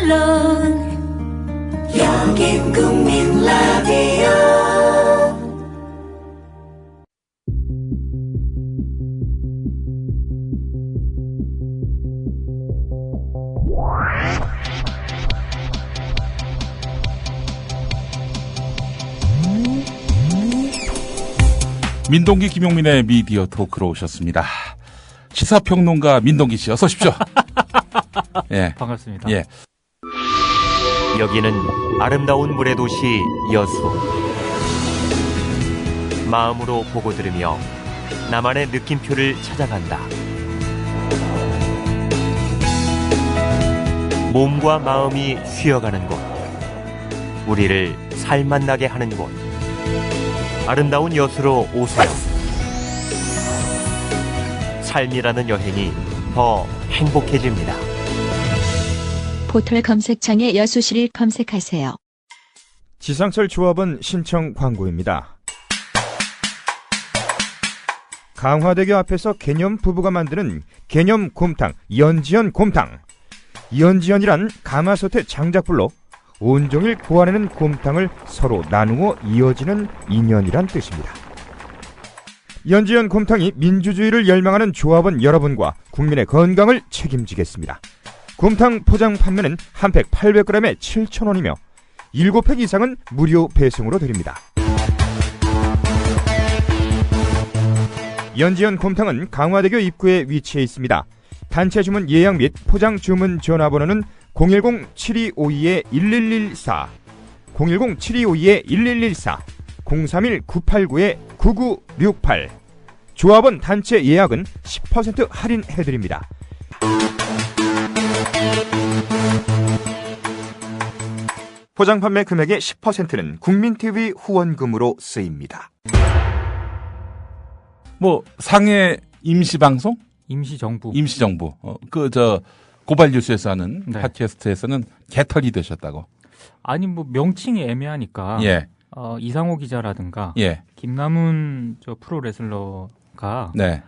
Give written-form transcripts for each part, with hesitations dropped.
물론 여긴 국민 라디오. 민동기 김용민의 미디어 토크로 오셨습니다. 시사평론가 민동기 씨 어서 오십시오. 예. 반갑습니다. 예. 여기는 아름다운 물의 도시 여수. 마음으로 보고 들으며 나만의 느낌표를 찾아간다. 몸과 마음이 쉬어가는 곳. 우리를 살맛나게 하는 곳. 아름다운 여수로 오세요. 삶이라는 여행이 더 행복해집니다. 포털 검색창에 여수시를 검색하세요. 지상철 조합원 신청 광고입니다. 강화대교 앞에서 개념 부부가 만드는 개념 곰탕 연지연 곰탕. 연지연이란 가마솥의 장작불로 온종일 구워내는 곰탕을 서로 나누어 이어지는 인연이란 뜻입니다. 연지연 곰탕이 민주주의를 열망하는 조합원 여러분과 국민의 건강을 책임지겠습니다. 곰탕 포장 판매는 한 팩 800g에 7,000원이며 7팩 이상은 무료 배송으로 드립니다. 연지연 곰탕은 강화대교 입구에 위치해 있습니다. 단체 주문 예약 및 포장 주문 전화번호는 010-7252-1114, 010-7252-1114, 031-989-9968. 조합원 단체 예약은 10% 할인해드립니다. 포장 판매 금액의 10%는 국민TV 후원금으로 쓰입니다. 뭐 상해 임시방송? 임시정부. 고발 뉴스에서 하는 네. 팟캐스트에서는 개털이 되셨다고. 아니 뭐 명칭이 애매하니까. 예. 이상호 기자라든가. 예. 김남훈 저 프로레슬러가. 네.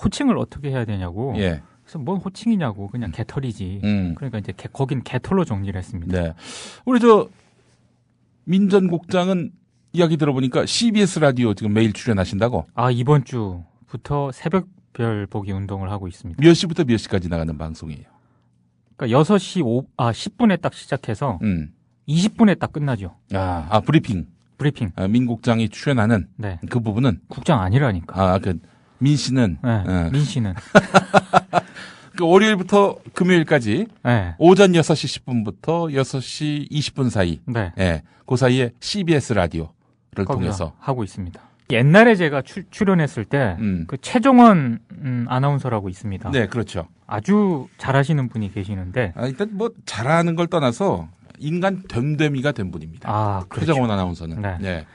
호칭을 어떻게 해야 되냐고. 예. 그래서 뭔 호칭이냐고 그냥 개털이지. 그러니까 이제 거긴 개털로 정리를 했습니다. 네. 우리 민 전 국장은 이야기 들어보니까 CBS 라디오 지금 매일 출연하신다고? 이번 주부터 새벽별 보기 운동을 하고 있습니다. 몇 시부터 몇 시까지 나가는 방송이에요? 그러니까 6시 10분에 딱 시작해서 20분에 딱 끝나죠. 브리핑. 민 국장이 출연하는 네. 그 부분은 국장 아니라니까. 민 씨는 네. 민 씨는 월요일부터 금요일까지 네. 오전 6시 10분부터 6시 20분 사이. 네. 예. 그 사이에 CBS 라디오를 통해서 하고 있습니다. 옛날에 제가 출연했을 때 그 최종원 아나운서라고 있습니다. 네, 그렇죠. 아주 잘하시는 분이 계시는데 일단 뭐 잘하는 걸 떠나서 인간 됨됨이가 된 분입니다. 그렇죠. 최정원 아나운서는. 네. 네.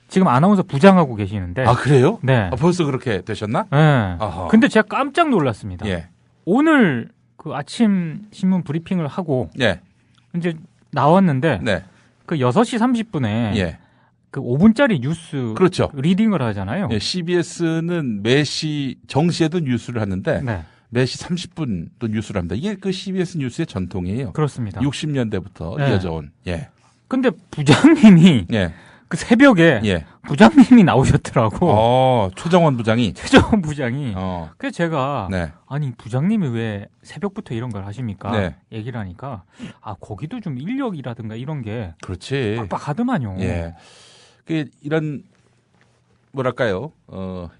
지금 아나운서 부장하고 계시는데. 그래요? 네. 벌써 그렇게 되셨나? 네. 아하. 근데 제가 깜짝 놀랐습니다. 예. 오늘 그 아침 신문 브리핑을 하고 예. 이제 나왔는데 네. 그 6시 30분에 예. 그 5분짜리 뉴스 그렇죠. 리딩을 하잖아요. 예, CBS는 매시 정시에도 뉴스를 하는데 네. 매시 30분 또 뉴스를 합니다. 이게 그 CBS 뉴스의 전통이에요. 그렇습니다. 60년대부터 네. 이어져 온. 예. 근데 부장님이 예. 그 새벽에 예. 부장님이 나오셨더라고. 최정원 부장이. 최정원 부장이. 그래서 제가 네. 아니 부장님이 왜 새벽부터 이런 걸 하십니까? 네. 얘기를 하니까 거기도 좀 인력이라든가 이런 게 그렇지. 빡빡하더만요. 예. 이런 뭐랄까요?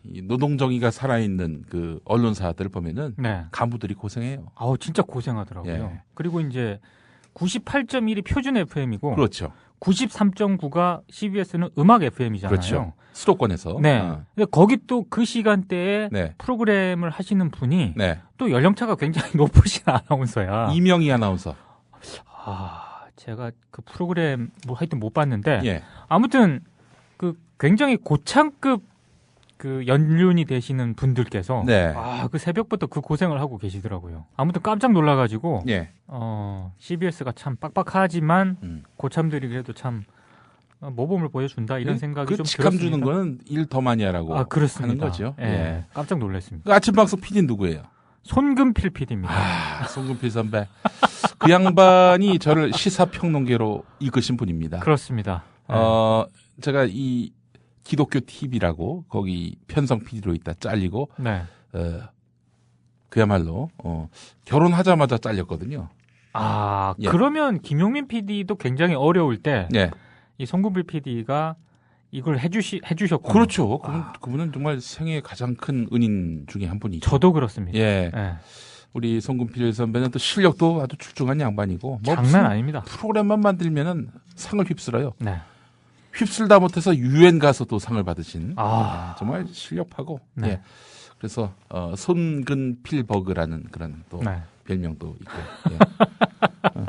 이 노동정의가 살아있는 그 언론사들 보면은 네. 간부들이 고생해요. 진짜 고생하더라고요. 예. 그리고 이제 98.1이 표준 FM이고 그렇죠. 93.9가 CBS는 음악 FM이잖아요. 그렇죠. 수도권에서. 네. 근데 거기 또 그 시간대에 네. 프로그램을 하시는 분이 네. 또 연령차가 굉장히 높으신 아나운서야. 이명희 아나운서. 제가 그 프로그램 하여튼 못 봤는데 예. 아무튼 그 굉장히 고창급 그 연륜이 되시는 분들께서 네. 그 새벽부터 그 고생을 하고 계시더라고요. 아무튼 깜짝 놀라가지고 예. CBS가 참 빡빡하지만 고참들이 그래도 참 모범을 보여준다 이런 생각이 좀 직함 들었습니다. 주는 거는 일 더 많이 하라고 그렇습니다. 하는 거죠. 예. 깜짝 놀랐습니다. 그 아침 방송 PD 누구예요? 손금필 PD입니다. 손금필 선배. 그 양반이 저를 시사평론계로 이끄신 분입니다. 그렇습니다. 제가 이 기독교 TV라고 거기 편성 PD로 있다 잘리고 네. 그야말로 결혼하자마자 잘렸거든요. 아, 예. 그러면 김용민 PD도 굉장히 어려울 때 예. 이 송금필 PD가 이걸 해주셨고. 그렇죠. 그분은 정말 생애의 가장 큰 은인 중에 한 분이죠. 저도 그렇습니다. 예. 예. 우리 송금필 선배는 또 실력도 아주 출중한 양반이고 뭐 장난 아닙니다. 프로그램만 만들면은 상을 휩쓸어요. 네. 휩쓸다 못해서 유엔 가서도 상을 받으신 아. 정말 실력파고. 네. 예. 그래서 손근필버그라는 그런 또 네. 별명도 있고 예.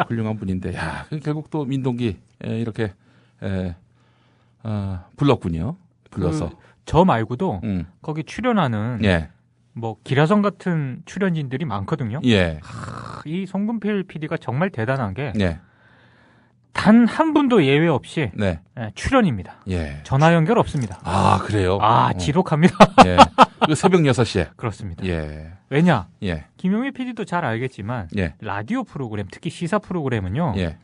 훌륭한 분인데 야 결국 또 민동기 이렇게 불렀군요. 불러서 저 말고도 거기 출연하는 예. 뭐 기라성 같은 출연진들이 많거든요. 예. 이 송금필 PD가 정말 대단한 게 네. 단 한 분도 예외 없이 네. 출연입니다. 예. 전화 연결 없습니다. 아, 그래요? 지독합니다. 예. 그 새벽 6시에. 그렇습니다. 예. 왜냐? 예. 김용민 PD도 잘 알겠지만 예. 라디오 프로그램, 특히 시사 프로그램은요. 예.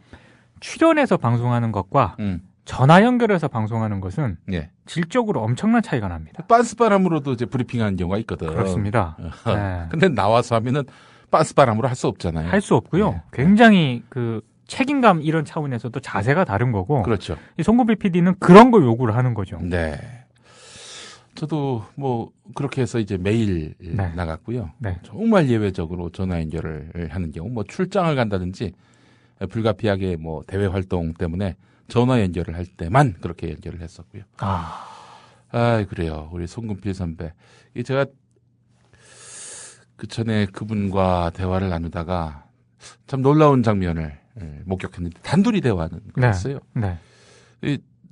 출연해서 방송하는 것과 음. 전화 연결해서 방송하는 것은 예. 질적으로 엄청난 차이가 납니다. 빤스바람으로도 이제 브리핑하는 경우가 있거든. 그렇습니다. 네. 근데 나와서 하면은 빤스바람으로 할 수 없잖아요. 할 수 없고요. 예. 굉장히 그 책임감 이런 차원에서도 자세가 다른 거고. 그렇죠. 이 송금필 PD는 그런 걸 요구를 하는 거죠. 네. 저도 뭐 그렇게 해서 이제 매일 네. 나갔고요. 네. 정말 예외적으로 전화 연결을 하는 경우, 뭐 출장을 간다든지 불가피하게 뭐 대외 활동 때문에 전화 연결을 할 때만 그렇게 연결을 했었고요. 그래요. 우리 송금필 선배. 이 제가 그 전에 그분과 대화를 나누다가 참 놀라운 장면을 목격했는데 단둘이 대화는 그랬어요. 네.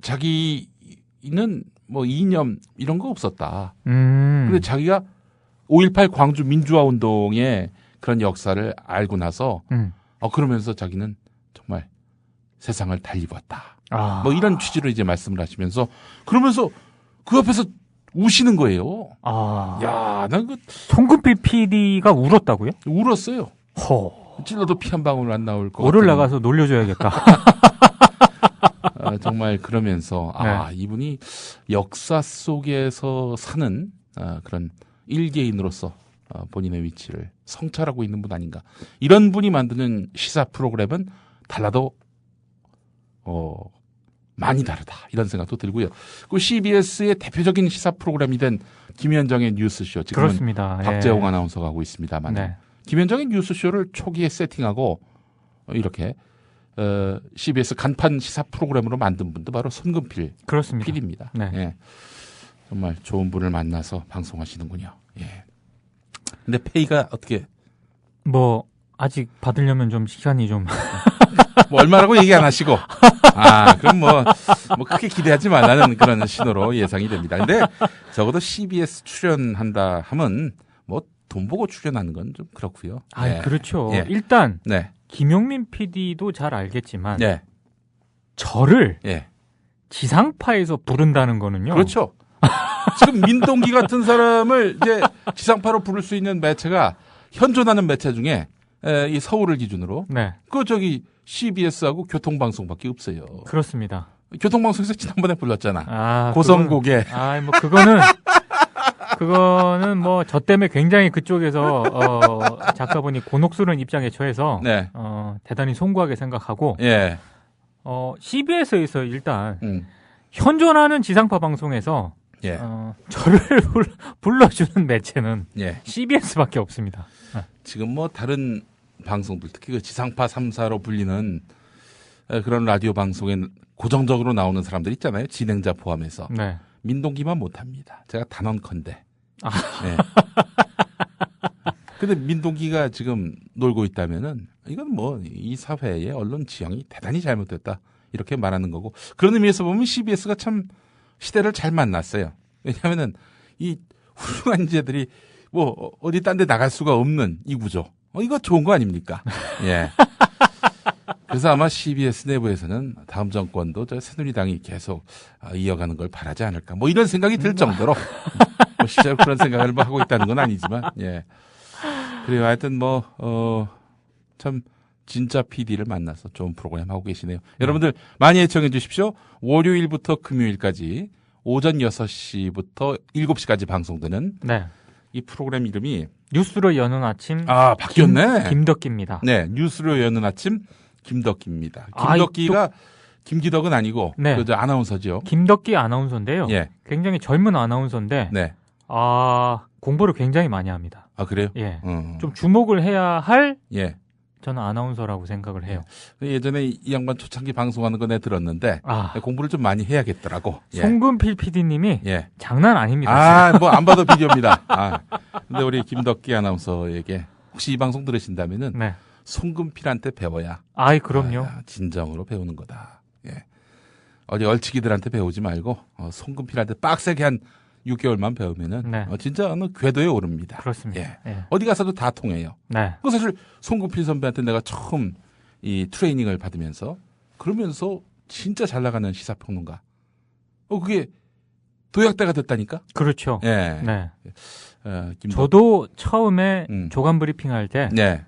자기는 뭐 이념 이런 거 없었다. 음. 근데 자기가 5.18 광주 민주화 운동의 그런 역사를 알고 나서 그러면서 자기는 정말 세상을 달리웠다. 뭐 이런 취지로 이제 말씀을 하시면서 그러면서 그 앞에서 우시는 거예요. 야, 난 그 송금필 PD가 울었다고요? 울었어요. 찔러도 피 한 방울 안 나올 거. 오를 나가서 놀려줘야겠다. 정말 그러면서 이분이 역사 속에서 사는 그런 일개인으로서 본인의 위치를 성찰하고 있는 분 아닌가. 이런 분이 만드는 시사 프로그램은 달라도 많이 다르다. 이런 생각도 들고요. 그 CBS의 대표적인 시사 프로그램이 된 김현정의 뉴스쇼. 지금은 그렇습니다. 박재홍 아나운서가 하고 있습니다만. 네. 김현정의 뉴스쇼를 초기에 세팅하고 이렇게 CBS 간판 시사 프로그램으로 만든 분도 바로 손금필 그렇습니다. PD입니다. 네. 예. 정말 좋은 분을 만나서 방송하시는군요. 예. 근데 페이가 어떻게? 뭐 아직 받으려면 좀 시간이 좀 뭐 얼마라고 얘기 안 하시고. 그럼 뭐 크게 기대하지 말라는 그런 신호로 예상이 됩니다. 근데 적어도 CBS 출연한다 하면 뭐 돈 보고 출연하는 건 좀 그렇고요. 네. 그렇죠. 예. 일단 네. 김용민 PD도 잘 알겠지만 네. 저를 예. 지상파에서 부른다는 거는요. 그렇죠. 지금 민동기 같은 사람을 이제 지상파로 부를 수 있는 매체가 현존하는 매체 중에 이 서울을 기준으로 네. CBS하고 교통방송밖에 없어요. 그렇습니다. 교통방송에서 지난번에 불렀잖아. 그거는- 고성곡에. 뭐 그거는 뭐 저 때문에 굉장히 그쪽에서 작가분이 곤혹스러운 입장에 처해서 네. 대단히 송구하게 생각하고 예. CBS에서 일단 현존하는 지상파 방송에서 예. 저를 불러주는 매체는 예. CBS밖에 없습니다. 지금 뭐 다른 방송들 특히 그 지상파 3사로 불리는 그런 라디오 방송에 고정적으로 나오는 사람들 있잖아요. 진행자 포함해서. 네. 민동기만 못합니다. 제가 단언컨대. 네. 근데 민동기가 지금 놀고 있다면은 이건 뭐 이 사회의 언론 지형이 대단히 잘못됐다. 이렇게 말하는 거고. 그런 의미에서 보면 CBS가 참 시대를 잘 만났어요. 왜냐하면은 이 훌륭한 인재들이 뭐 어디 딴 데 나갈 수가 없는 이 구조. 이거 좋은 거 아닙니까? 예. 그래서 아마 CBS 내부에서는 다음 정권도 저 새누리당이 계속 이어가는 걸 바라지 않을까. 뭐 이런 생각이 들 정도로 뭐 실제로 그런 생각을 하고 있다는 건 아니지만 예. 그래요. 하여튼 뭐 참 진짜 PD를 만나서 좋은 프로그램 하고 계시네요. 여러분들 많이 애청해 주십시오. 월요일부터 금요일까지 오전 6시부터 7시까지 방송되는 네. 이 프로그램 이름이 뉴스로 여는 아침. 바뀌었네. 김덕기입니다. 네, 뉴스로 여는 아침 김덕기입니다. 아, 김덕기가 김기덕은 아니고 네. 그 아나운서죠. 김덕기 아나운서인데요. 예. 굉장히 젊은 아나운서인데 네. 공부를 굉장히 많이 합니다. 아, 그래요? 예. 좀 좀 주목을 해야 할 예. 저는 아나운서라고 생각을 해요. 예전에 이 양반 초창기 방송하는 거 내가 들었는데 아, 공부를 좀 많이 해야겠더라고. 예. 송근필 PD님이 예. 장난 아닙니다. 뭐 안 봐도 비디오입니다. 근데 우리 김덕기 아나운서에게 혹시 이 방송 들으신다면은 네. 송근필한테 배워야. 아이, 그럼요. 진정으로 배우는 거다. 예. 어디 얼치기들한테 배우지 말고 송근필한테 빡세게 한 6개월만 배우면은 네. 진짜 어느 궤도에 오릅니다. 그렇습니다. 예. 예. 어디 가서도 다 통해요. 네. 그 사실 송근필 선배한테 내가 처음 이 트레이닝을 받으면서 그러면서 진짜 잘 나가는 시사평론가. 그게 도약대가 됐다니까. 그렇죠. 예. 네. 김덕. 저도 처음에 음. 조간 브리핑 할 때 네.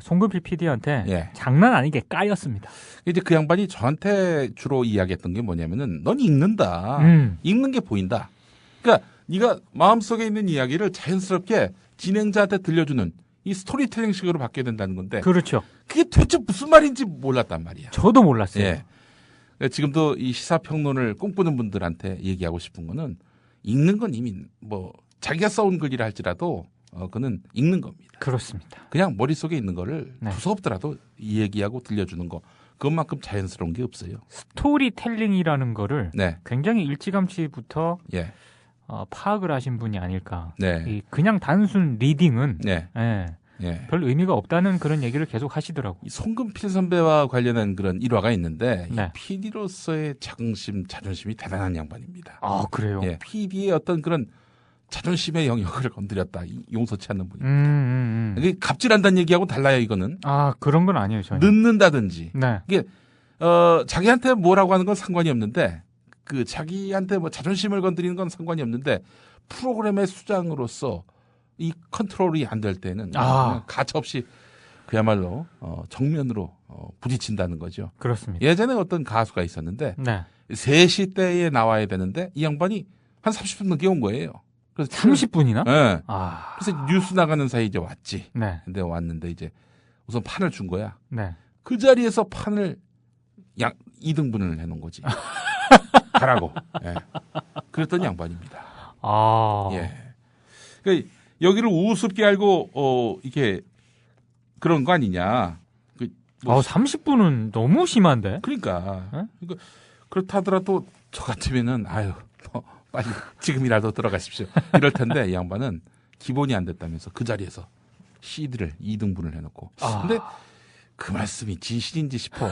송근필 PD한테 예. 장난 아니게 까였습니다. 이제 그 양반이 저한테 주로 이야기했던 게 뭐냐면은 넌 읽는다. 읽는 게 보인다. 그러니까 네가 마음속에 있는 이야기를 자연스럽게 진행자한테 들려주는 이 스토리텔링식으로 바뀌어야 된다는 건데 그렇죠. 그게 도대체 무슨 말인지 몰랐단 말이야. 저도 몰랐어요. 예. 그러니까 지금도 이 시사평론을 꿈꾸는 분들한테 얘기하고 싶은 거는 읽는 건 이미 뭐 자기가 써온 글이라 할지라도 그는 읽는 겁니다. 그렇습니다. 그냥 머릿속에 있는 거를 네. 두서없더라도 얘기하고 들려주는 거 그것만큼 자연스러운 게 없어요. 스토리텔링이라는 거를 네. 굉장히 일찌감치부터 예. 파악을 하신 분이 아닐까. 네. 그냥 단순 리딩은 네. 예, 예. 별 의미가 없다는 그런 얘기를 계속 하시더라고요. 이 송근필 선배와 관련한 그런 일화가 있는데 네. PD로서의 자긍심이 대단한 양반입니다. 그래요? 예. PD의 어떤 그런 자존심의 영역을 건드렸다. 용서치 않는 분이. 이게 갑질한다는 얘기하고 달라요, 이거는. 그런 건 아니에요, 저는. 늦는다든지. 네. 이게 자기한테 뭐라고 하는 건 상관이 없는데 그 자기한테 뭐 자존심을 건드리는 건 상관이 없는데 프로그램의 수장으로서 이 컨트롤이 안 될 때는 그냥 가차없이 그야말로 정면으로 부딪힌다는 거죠. 그렇습니다. 예전에 어떤 가수가 있었는데 네. 3시 때에 나와야 되는데 이 양반이 한 30분 늦게 온 거예요. 그래서 30분이나? 네. 아. 그래서 뉴스 나가는 사이 이제 왔지. 네. 근데 왔는데 이제 우선 판을 준 거야. 네. 그 자리에서 판을 2등분을 해놓은 거지. 가라고. 예. 그랬던 양반입니다. 예. 그러니까 여기를 우습게 알고 이게 그런 거 아니냐. 30분은 너무 심한데. 그러니까 그렇다 하더라도 저 같으면은 빨리 지금이라도 들어가십시오. 이럴 텐데 이 양반은 기본이 안 됐다면서 그 자리에서 CD를 2등분을 해놓고. 근데 그 말씀이 진실인지 싶어.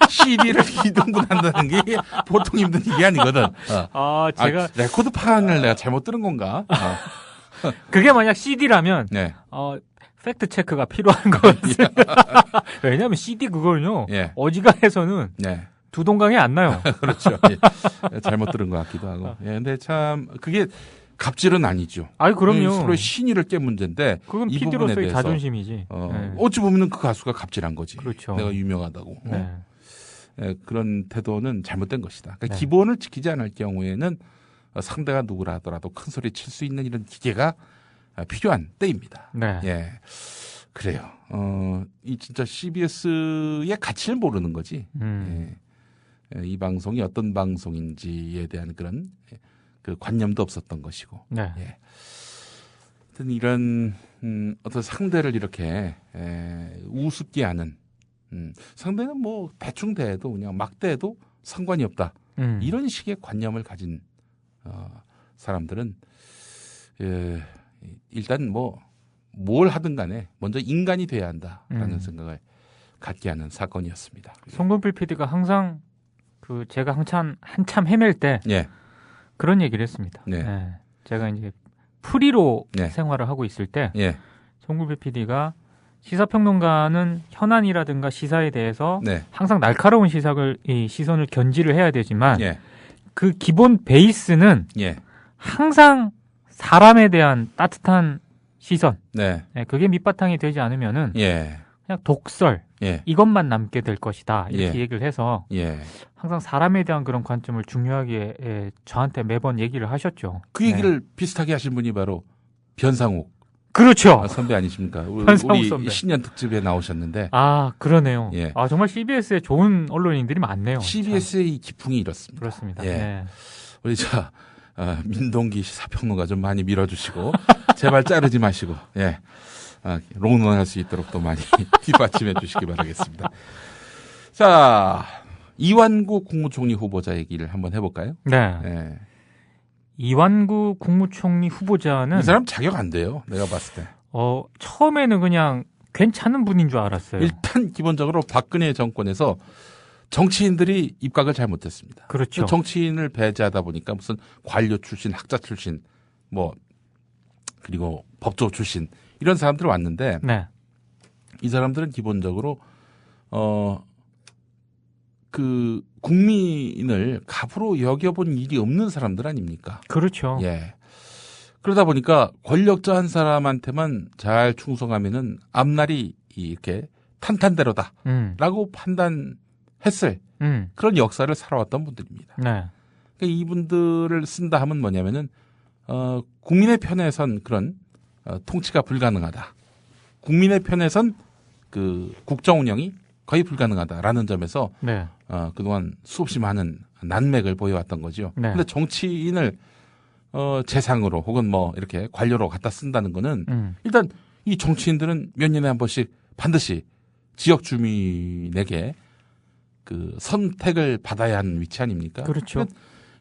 CD를 2등분 한다는 게 보통 힘든 일이 아니거든. 제가 레코드판을 내가 잘못 들은 건가? 그게 만약 CD라면 네. 팩트 체크가 필요한 거거든요. 왜냐하면 CD 그거는요. 예. 어지간해서는 네. 두 동강이 안 나요. 그렇죠. 예. 잘못 들은 것 같기도 하고. 예, 근데 참 그게 갑질은 아니죠. 그럼요. 서로의 신의를 깬 문제인데 그건 이 부분에 PD로서의 대해서 자존심이지. 네. 어찌 보면 그 가수가 갑질한 거지. 그렇죠. 내가 유명하다고. 네. 예, 그런 태도는 잘못된 것이다. 그러니까 네. 기본을 지키지 않을 경우에는 상대가 누구라 하더라도 큰 소리 칠 수 있는 이런 기계가 필요한 때입니다. 네. 예, 그래요. 이 진짜 CBS의 가치를 모르는 거지. 예. 이 방송이 어떤 방송인지에 대한 그런 그 관념도 없었던 것이고. 네. 예. 하여튼 이런 어떤 상대를 이렇게 우습게 하는 상대는 뭐 대충 대해도 그냥 막 대해도 상관이 없다. 이런 식의 관념을 가진 사람들은 일단 뭘 하든 간에 먼저 인간이 돼야 한다라는 생각을 갖게 하는 사건이었습니다. 송근필 PD가 항상 제가 한참 헤맬 때 예. 그런 얘기를 했습니다. 네. 네. 제가 이제 프리로 네. 생활을 하고 있을 때 예. 송근필 PD가 시사평론가는 현안이라든가 시사에 대해서 네. 항상 날카로운 시선을 견지를 해야 되지만 예. 그 기본 베이스는 예. 항상 사람에 대한 따뜻한 시선. 네. 네, 그게 밑바탕이 되지 않으면은 예. 그냥 독설 예. 이것만 남게 될 것이다 이렇게 예. 얘기를 해서 예. 항상 사람에 대한 그런 관점을 중요하게 저한테 매번 얘기를 하셨죠. 그 얘기를 비슷하게 하신 분이 바로 변상욱 그렇죠. 선배 아니십니까? 변상욱 우리 선배. 신년 특집에 나오셨는데 아 그러네요. 예. 아 정말 CBS에 좋은 언론인들이 많네요. CBS의 기풍이 이렇습니다. 그렇습니다. 예. 네. 우리 민동기 시사평론가 좀 많이 밀어주시고 제발 자르지 마시고 예. 롱런할 수 있도록 또 많이 뒷받침해 주시기 바라겠습니다. 자, 이완구 국무총리 후보자 얘기를 한번 해볼까요? 네. 예. 이완구 국무총리 후보자는 이 사람 자격 안 돼요. 내가 봤을 때. 처음에는 그냥 괜찮은 분인 줄 알았어요. 일단 기본적으로 박근혜 정권에서 정치인들이 입각을 잘못했습니다. 그렇죠. 정치인을 배제하다 보니까 무슨 관료 출신, 학자 출신, 그리고 법조 출신 이런 사람들 왔는데 네. 이 사람들은 기본적으로 그 국민을 갑으로 여겨본 일이 없는 사람들 아닙니까? 그렇죠. 예. 그러다 보니까 권력자 한 사람한테만 잘 충성하면은 앞날이 이렇게 탄탄대로다라고 판단했을 그런 역사를 살아왔던 분들입니다. 네. 그러니까 이분들을 쓴다 하면 뭐냐면은 국민의 편에 선 그런 통치가 불가능하다. 국민의 편에 선 그 국정 운영이 거의 불가능하다라는 점에서 네. 그동안 수없이 많은 난맥을 보여왔던 거죠. 네. 근데 정치인을 재상으로 혹은 이렇게 관료로 갖다 쓴다는 거는 일단 이 정치인들은 몇 년에 한 번씩 반드시 지역 주민에게 그 선택을 받아야 하는 위치 아닙니까? 그렇죠.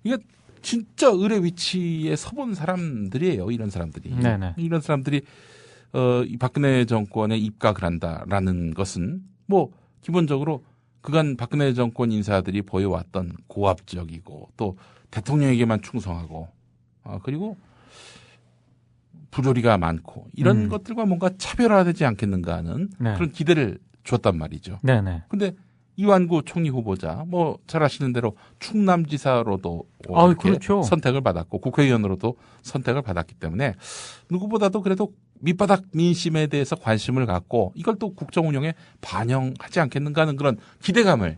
이게 진짜 을의 위치에 서본 사람들이에요. 이런 사람들이. 네네. 이런 사람들이 이 박근혜 정권에 입각을 한다라는 것은 기본적으로 그간 박근혜 정권 인사들이 보여왔던 고압적이고 또 대통령에게만 충성하고 그리고 부조리가 많고 이런 것들과 뭔가 차별화되지 않겠는가 하는 네. 그런 기대를 줬단 말이죠. 네네. 근데 이완구 총리 후보자 잘 아시는 대로 충남지사로도 이렇게 그렇죠. 선택을 받았고 국회의원으로도 선택을 받았기 때문에 누구보다도 그래도 밑바닥 민심에 대해서 관심을 갖고 이걸 또 국정 운영에 반영하지 않겠는가 하는 그런 기대감을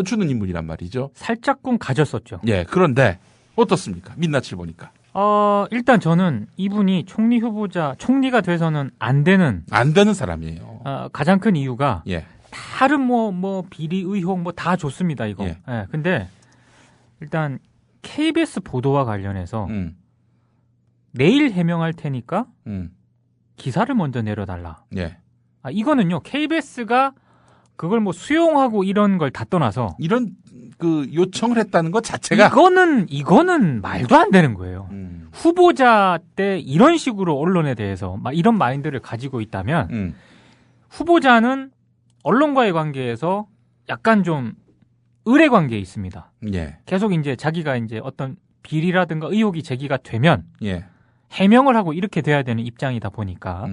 주는 인물이란 말이죠. 살짝쿵 가졌었죠. 예, 그런데 어떻습니까? 민낯을 보니까. 일단 저는 이분이 총리 후보자, 총리가 돼서는 안 되는 사람이에요. 가장 큰 이유가 예. 다른 비리 의혹 다 좋습니다, 이거. 예. 예, 근데 일단 KBS 보도와 관련해서 내일 해명할 테니까 기사를 먼저 내려달라. 예. 이거는요, KBS가 그걸 수용하고 이런 걸 다 떠나서 이런 그 요청을 했다는 것 자체가 이거는 말도 안 되는 거예요. 후보자 때 이런 식으로 언론에 대해서 이런 마인드를 가지고 있다면 후보자는 언론과의 관계에서 약간 좀 의뢰 관계에 있습니다. 예. 계속 이제 자기가 이제 어떤 비리라든가 의혹이 제기가 되면 예. 해명을 하고 이렇게 돼야 되는 입장이다 보니까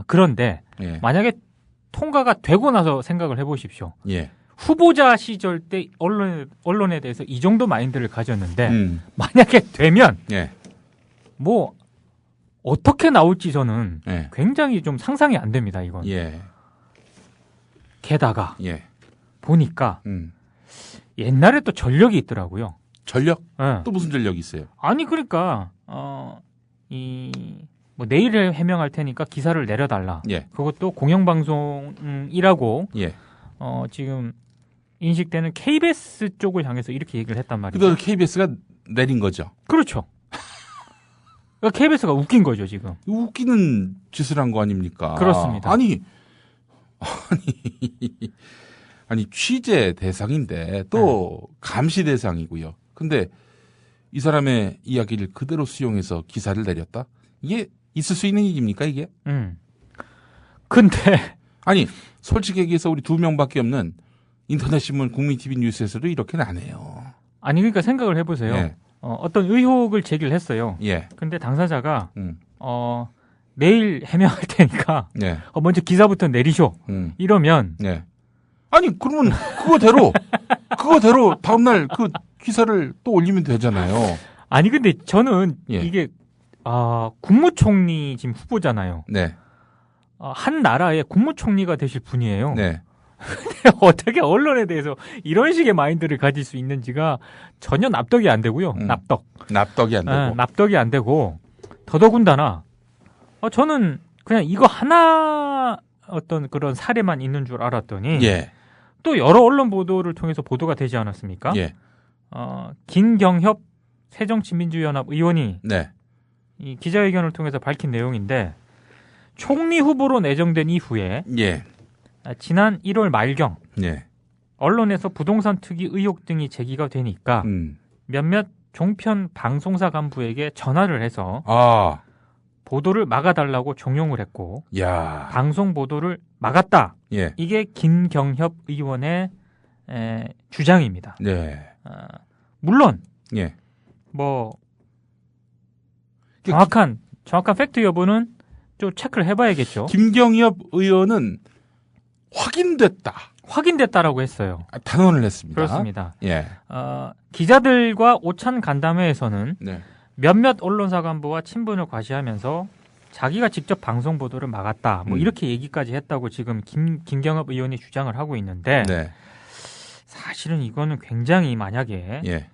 그런데 예. 만약에 통과가 되고 나서 생각을 해보십시오. 예. 후보자 시절 때 언론에 대해서 이 정도 마인드를 가졌는데 만약에 되면 예. 어떻게 나올지 저는 예. 굉장히 좀 상상이 안 됩니다. 이건. 예. 게다가 예. 보니까 옛날에 또 전력이 있더라고요. 전력? 예. 또 무슨 전력이 있어요? 아니 그러니까 내일 해명할 테니까 기사를 내려달라. 예. 그것도 공영방송이라고 예. 지금 인식되는 KBS 쪽을 향해서 이렇게 얘기를 했단 말이죠. 그래서 KBS가 내린 거죠. 그렇죠. 그러니까 KBS가 웃긴 거죠 지금. 웃기는 짓을 한 거 아닙니까? 그렇습니다. 아니 취재 대상인데 또 감시 대상이고요. 근데 이 사람의 이야기를 그대로 수용해서 기사를 내렸다? 이게 있을 수 있는 일입니까 이게? 근데 아니 솔직히 얘기해서 우리 2명밖에 없는 인터넷 신문 국민 TV 뉴스에서도 이렇게는 안 해요. 아니 그러니까 생각을 해보세요. 예. 어떤 의혹을 제기를 했어요. 예. 근데 당사자가 내일 해명할 테니까 예. 먼저 기사부터 내리쇼. 이러면 예. 아니 그러면 그거대로 다음날 그 기사를 또 올리면 되잖아요. 아니 근데 저는 예. 이게 국무총리 지금 후보잖아요. 네. 한 나라의 국무총리가 되실 분이에요. 네. 어떻게 언론에 대해서 이런 식의 마인드를 가질 수 있는지가 전혀 납득이 안 되고요. 납득이 안 되고. 납득이 안 되고 더더군다나 저는 그냥 이거 하나 어떤 그런 사례만 있는 줄 알았더니 예. 또 여러 언론 보도를 통해서 보도가 되지 않았습니까? 예. 김경협 새정치민주연합 의원이 네. 이 기자회견을 통해서 밝힌 내용인데 총리 후보로 내정된 이후에 예. 지난 1월 말경 예. 언론에서 부동산 투기 의혹 등이 제기가 되니까 몇몇 종편 방송사 간부에게 전화를 해서 보도를 막아달라고 종용을 했고 야. 방송 보도를 막았다. 예. 이게 김경협 의원의 주장입니다. 네. 물론 예. 뭐 정확한 팩트 여부는 좀 체크를 해봐야겠죠. 김경협 의원은 확인됐다라고 했어요. 단언을 했습니다. 그렇습니다. 예. 기자들과 오찬 간담회에서는 네. 몇몇 언론사 간부와 친분을 과시하면서 자기가 직접 방송 보도를 막았다. 뭐 이렇게 얘기까지 했다고 지금 김경협 의원이 주장을 하고 있는데 네. 사실은 이거는 굉장히 만약에 예.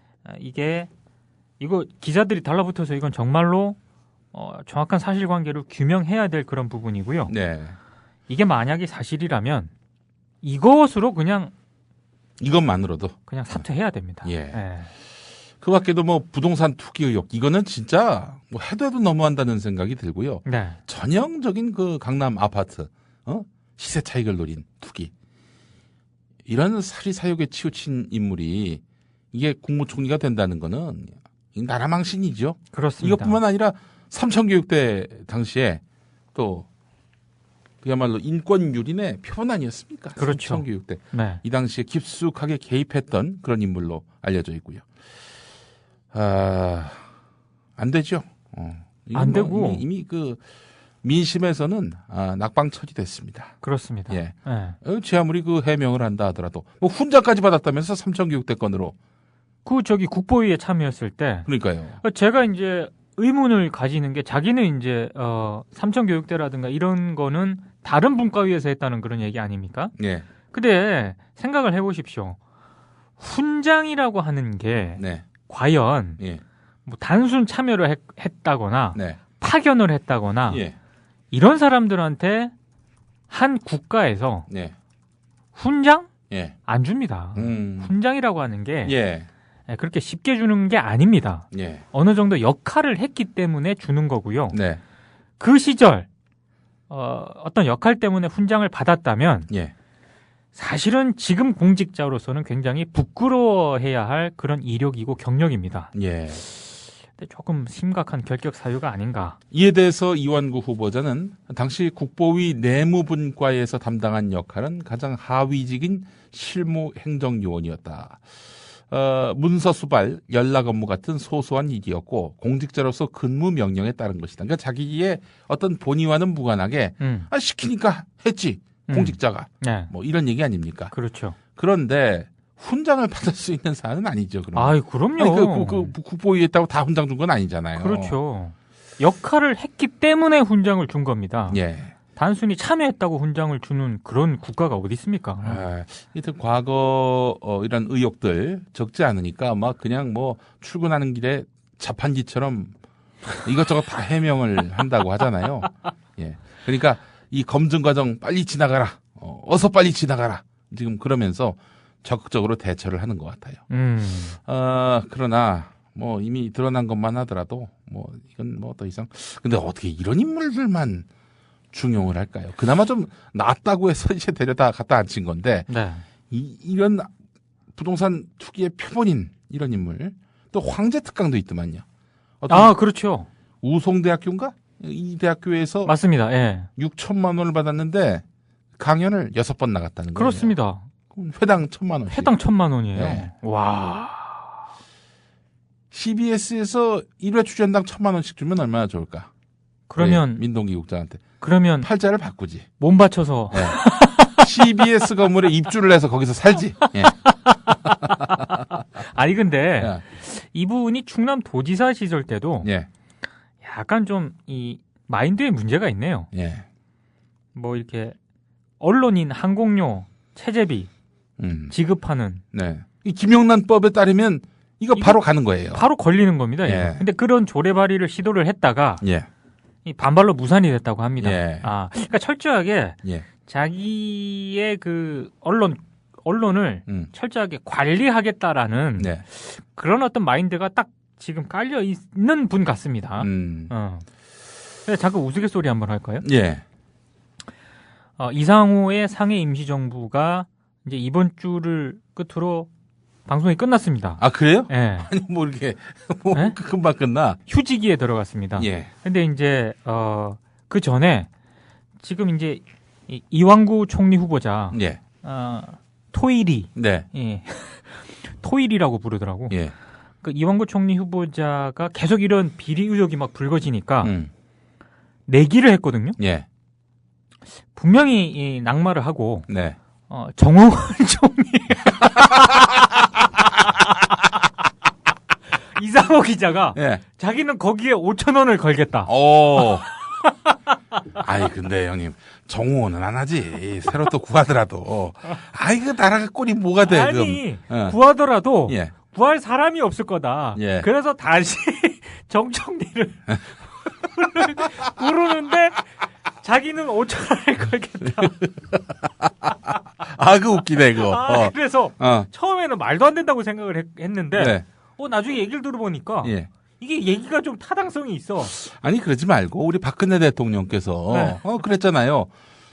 이거 기자들이 달라붙어서 이건 정말로 정확한 사실관계를 규명해야 될 그런 부분이고요. 네. 이게 만약에 사실이라면 이것으로 이것만으로도 그냥 사퇴해야 됩니다. 예. 예. 그 밖에도 뭐 부동산 투기 의혹 이거는 진짜 뭐 해도 너무한다는 생각이 들고요. 네. 전형적인 그 강남 아파트 시세 차익을 노린 투기 이런 사리사욕에 치우친 인물이 이게 국무총리가 된다는 거는 나라 망신이죠. 그렇습니다. 이것뿐만 아니라 삼천교육대 당시에 또 그야말로 인권 유린의 표본 아니었습니까? 그렇죠. 삼천교육대. 네. 이 당시에 깊숙하게 개입했던 그런 인물로 알려져 있고요. 안 되죠. 안 되고 이미 그 민심에서는 낙방 처리됐습니다. 그렇습니다. 예. 네. 제 아무리 그 해명을 한다 하더라도 뭐 훈장까지 받았다면서 삼천교육대 건으로. 국보위에 참여했을 때 그러니까요. 제가 이제 의문을 가지는 게 자기는 이제 삼천교육대라든가 이런 거는 다른 분과위에서 했다는 그런 얘기 아닙니까? 예. 근데 생각을 해보십시오. 훈장이라고 하는 게 네. 과연 예. 뭐 단순 참여를 했다거나 네. 파견을 했다거나 예. 이런 사람들한테 한 국가에서 네. 훈장? 예. 안 줍니다. 훈장이라고 하는 게 예. 그렇게 쉽게 주는 게 아닙니다. 예. 어느 정도 역할을 했기 때문에 주는 거고요. 네. 그 시절 어떤 역할 때문에 훈장을 받았다면 예. 사실은 지금 공직자로서는 굉장히 부끄러워해야 할 그런 이력이고 경력입니다. 예. 근데 조금 심각한 결격 사유가 아닌가. 이에 대해서 이완구 후보자는 당시 국보위 내무분과에서 담당한 역할은 가장 하위직인 실무행정요원이었다. 문서 수발, 연락 업무 같은 소소한 일이었고 공직자로서 근무 명령에 따른 것이다. 그러니까 자기의 어떤 본의와는 무관하게 시키니까 했지. 공직자가. 네. 뭐 이런 얘기 아닙니까? 그렇죠. 그런데 훈장을 받을 수 있는 사안은 아니죠. 그럼요. 아니, 그 국보위에 있다고 다 훈장 준 건 아니잖아요. 그렇죠. 역할을 했기 때문에 훈장을 준 겁니다. 예. 단순히 참여했다고 훈장을 주는 그런 국가가 어디 있습니까? 하여튼 과거 이런 의혹들 적지 않으니까 막 그냥 뭐 출근하는 길에 자판기처럼 이것저것 다 해명을 한다고 하잖아요. 예. 그러니까 이 검증 과정 빨리 지나가라. 어서 빨리 지나가라. 지금 그러면서 적극적으로 대처를 하는 것 같아요. 그러나 뭐 이미 드러난 것만 하더라도 뭐 이건 뭐 더 이상 근데 어떻게 이런 인물들만 중용을 할까요? 그나마 좀 낫다고 해서 이제 데려다 갖다 앉힌 건데 네. 이런 부동산 투기의 표본인 이런 인물 또 황제 특강도 있더만요. 그렇죠. 우송대학교인가? 이 대학교에서 맞습니다. 예. 6천만 원을 받았는데 강연을 6번 나갔다는 거예요. 그렇습니다. 그럼 회당 1,000만 원씩. 회당 1,000만 원이에요. 네. 와. CBS에서 1회 출연당 1,000만 원씩 주면 얼마나 좋을까? 그러면 민동기 국장한테 그러면 팔자를 바꾸지. 몸 바쳐서 네. CBS 건물에 입주를 해서 거기서 살지. 예. 아니 근데 예. 이분이 충남 도지사 시절 때도 예. 약간 좀 이 마인드에 문제가 있네요. 예. 뭐 이렇게 언론인 항공료 체재비 지급하는 네. 이 김영란법에 따르면 이거 바로 가는 거예요. 바로 걸리는 겁니다. 예. 근데 그런 조례발의를 시도를 했다가 예. 이 반발로 무산이 됐다고 합니다. 예. 그러니까 철저하게 예. 자기의 그 언론을 철저하게 관리하겠다라는 네. 그런 어떤 마인드가 딱 지금 깔려 있는 분 같습니다. 그래서 잠깐 우스갯소리 한번 할까요? 예. 이상호의 상해 임시정부가 이제 이번 주를 끝으로 방송이 끝났습니다. 아, 그래요? 예. 아니, 뭐, 이렇게, 뭐, 네? 금방 끝나. 휴지기에 들어갔습니다. 예. 근데 이제, 그 전에 지금 이제 이왕구 총리 후보자, 예. 토일이, 네. 예. 토일이라고 부르더라고. 예. 그 이왕구 총리 후보자가 계속 이런 비리 의혹이 막 불거지니까 내기를 했거든요. 예. 분명히 이 낙마를 하고, 네. 정홍원 총리. 이상호 기자가 예. 자기는 거기에 5,000원을 걸겠다. 아이, 근데 형님, 정호는 안 하지. 새로 또 구하더라도. 아이, 그 나라가 꼴이 뭐가 돼, 아니, 그럼. 구하더라도 예. 구할 사람이 없을 거다. 예. 그래서 다시 정 총리를 부르는데 자기는 5,000원을 걸겠다. 아, 그 웃기네, 그거. 그래서 처음에는 말도 안 된다고 생각을 했는데 네. 나중에 얘기를 들어보니까 예. 이게 얘기가 좀 타당성이 있어. 아니, 그러지 말고, 우리 박근혜 대통령께서, 네. 그랬잖아요.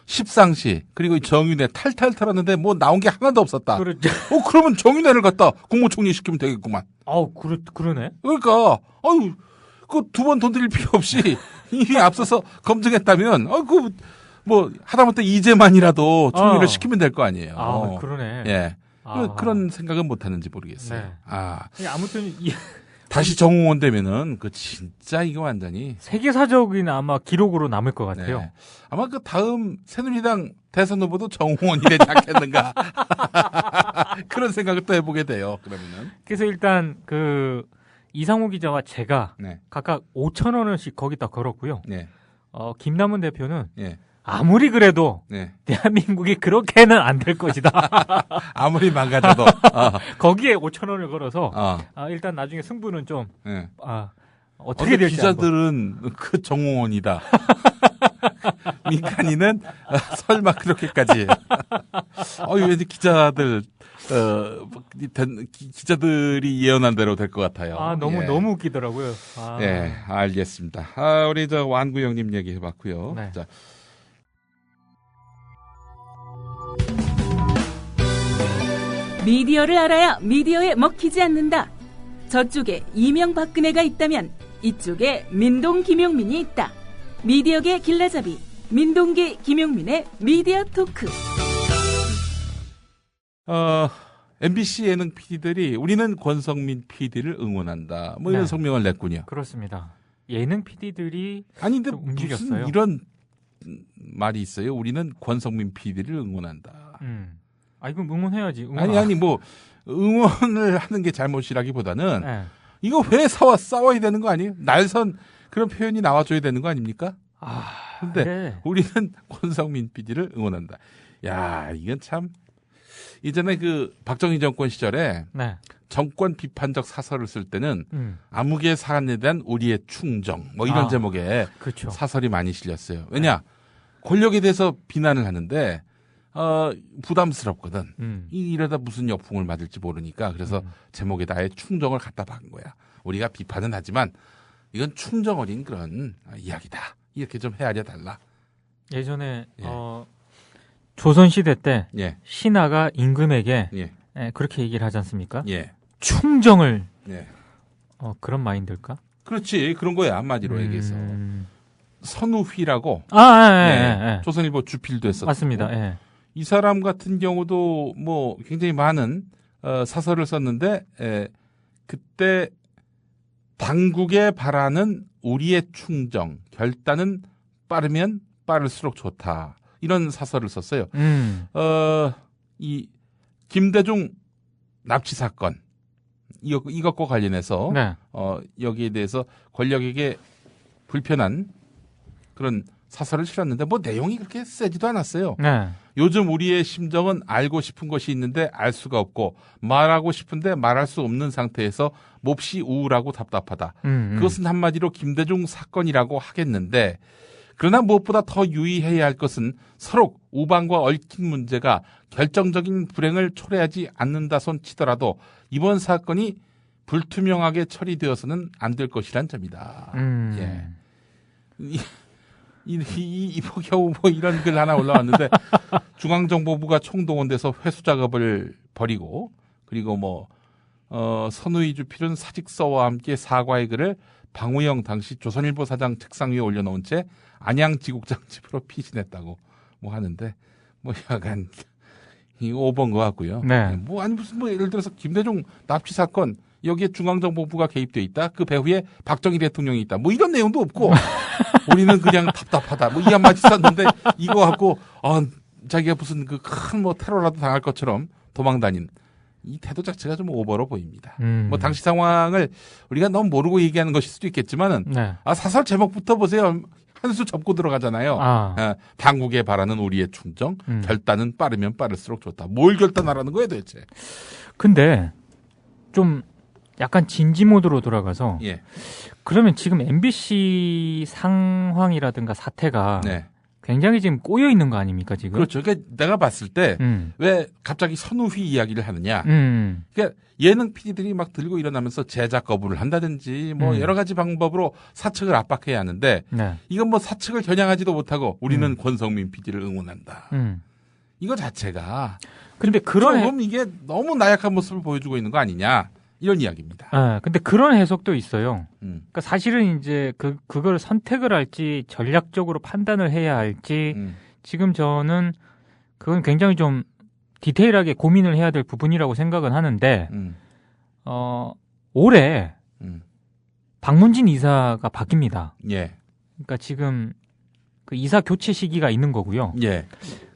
십상시, 그리고 정윤회 탈탈 털었는데 뭐 나온 게 하나도 없었다. 그렇죠. 그러면 정윤회를 갖다 국무총리 시키면 되겠구만. 그러네. 그러니까, 그 두 번 돈 들일 필요 없이 이미 앞서서 검증했다면, 뭐, 하다못해 이제만이라도 총리를 시키면 될 거 아니에요. 그러네. 예. 그런 생각은 못 하는지 모르겠어요. 네. 아무튼, 다시 정홍원 되면은, 진짜 이거 완전히. 세계사적인 아마 기록으로 남을 것 같아요. 네. 아마 그 다음 새누리당 대선 후보도 정홍원이 되지 않겠는가. 그런 생각을 또 해보게 돼요, 그러면은. 그래서 일단, 이상호 기자와 제가 네. 각각 5,000원씩 거기다 걸었고요. 네. 김남은 대표는 네. 아무리 그래도 네. 대한민국이 그렇게는 안 될 것이다. 아무리 망가져도. 거기에 5,000원을 걸어서 일단 나중에 승부는 좀 네. 어떻게 될지 기자들은 그 정홍원이다. 민간인은 설마 그렇게까지. 왠지 기자들 기자들이 예언한 대로 될 것 같아요. 너무 웃기더라고요. 네, 알겠습니다. 우리 완구 형님 얘기 해봤고요. 네. 자. 미디어를 알아야 미디어에 먹히지 않는다. 저쪽에 이명박근혜가 있다면 이쪽에 민동 김용민이 있다. 미디어계 길라잡이 민동기 김용민의 미디어 토크. MBC 예능 PD들이 우리는 권성민 PD를 응원한다. 뭐 이런 성명을 냈군요. 그렇습니다. 예능 PD들이 근데 움직였어요. 무슨 이런 말이 있어요. 우리는 권성민 PD를 응원한다. 이거 응원해야지. 아니 뭐 응원을 하는 게 잘못이라기보다는 이거 왜 싸워야 되는 거 아니에요? 날선 그런 표현이 나와줘야 되는 거 아닙니까? 근데 그래. 우리는 권성민 PD를 응원한다. 야, 이건 참 이전에 박정희 정권 시절에 정권 비판적 사설을 쓸 때는 암흑의 사안에 대한 우리의 충정 뭐 이런 제목의 그렇죠. 사설이 많이 실렸어요. 왜냐? 권력에 대해서 비난을 하는데 부담스럽거든. 이러다 무슨 역풍을 맞을지 모르니까 그래서 제목에다 아예 충정을 갖다 박은 거야. 우리가 비판은 하지만 이건 충정 어린 그런 이야기다. 이렇게 좀 헤아려 달라. 예전에 조선시대 때 신하가 임금에게 그렇게 얘기를 하지 않습니까? 충정을 그런 마인드일까? 그렇지. 그런 거야. 한마디로 얘기해서. 선우휘라고 조선일보 주필도 했었고 맞습니다. 이 사람 같은 경우도 뭐 굉장히 많은 사설을 썼는데 그때 당국에 바라는 우리의 충정 결단은 빠르면 빠를수록 좋다 이런 사설을 썼어요. 이 김대중 납치 사건 이것과 관련해서 여기에 대해서 권력에게 불편한 그런 사설을 실었는데 뭐 내용이 그렇게 세지도 않았어요. 네. 요즘 우리의 심정은 알고 싶은 것이 있는데 알 수가 없고 말하고 싶은데 말할 수 없는 상태에서 몹시 우울하고 답답하다. 그것은 한마디로 김대중 사건이라고 하겠는데 그러나 무엇보다 더 유의해야 할 것은 서로 우방과 얽힌 문제가 결정적인 불행을 초래하지 않는다손 치더라도 이번 사건이 불투명하게 처리되어서는 안 될 것이란 점이다. 예. 이거 겨우 뭐 이런 글 하나 올라왔는데 중앙정보부가 총동원돼서 회수 작업을 벌이고 그리고 뭐 선우이 주필은 사직서와 함께 사과의 글을 방우영 당시 조선일보 사장 책상 위에 올려놓은 채 안양지국장 집으로 피신했다고 뭐 하는데 뭐 약간 이 오버인 것 같고요. 네. 뭐 아니 무슨 뭐 예를 들어서 김대중 납치 사건 여기에 중앙정보부가 개입돼 있다. 그 배후에 박정희 대통령이 있다. 뭐 이런 내용도 없고 우리는 그냥 답답하다. 뭐 이 한마디 썼는데 이거 갖고 자기가 무슨 그 큰 뭐 테러라도 당할 것처럼 도망다닌 이 태도 자체가 좀 오버로 보입니다. 뭐 당시 상황을 우리가 너무 모르고 얘기하는 것일 수도 있겠지만은 네. 사설 제목부터 보세요. 한 수 접고 들어가잖아요. 당국에 바라는 우리의 충정, 결단은 빠르면 빠를수록 좋다. 뭘 결단하라는 거예요, 도대체? 근데 좀 약간 진지 모드로 돌아가서 예. 그러면 지금 MBC 상황이라든가 사태가 네. 굉장히 지금 꼬여 있는 거 아닙니까 지금? 그렇죠. 그러니까 내가 봤을 때 왜 갑자기 선우휘 이야기를 하느냐. 그러니까 예능 PD들이 막 들고 일어나면서 제작 거부를 한다든지 뭐 여러 가지 방법으로 사측을 압박해야 하는데 네. 이건 뭐 사측을 겨냥하지도 못하고 우리는 권성민 PD를 응원한다. 이거 자체가 근데 조금 이게 너무 나약한 모습을 보여주고 있는 거 아니냐. 이런 이야기입니다. 근데 그런 해석도 있어요. 그러니까 사실은 이제 그걸 선택을 할지 전략적으로 판단을 해야 할지 지금 저는 그건 굉장히 좀 디테일하게 고민을 해야 될 부분이라고 생각은 하는데 올해 박문진 이사가 바뀝니다. 예. 그러니까 지금 그 이사 교체 시기가 있는 거고요. 예.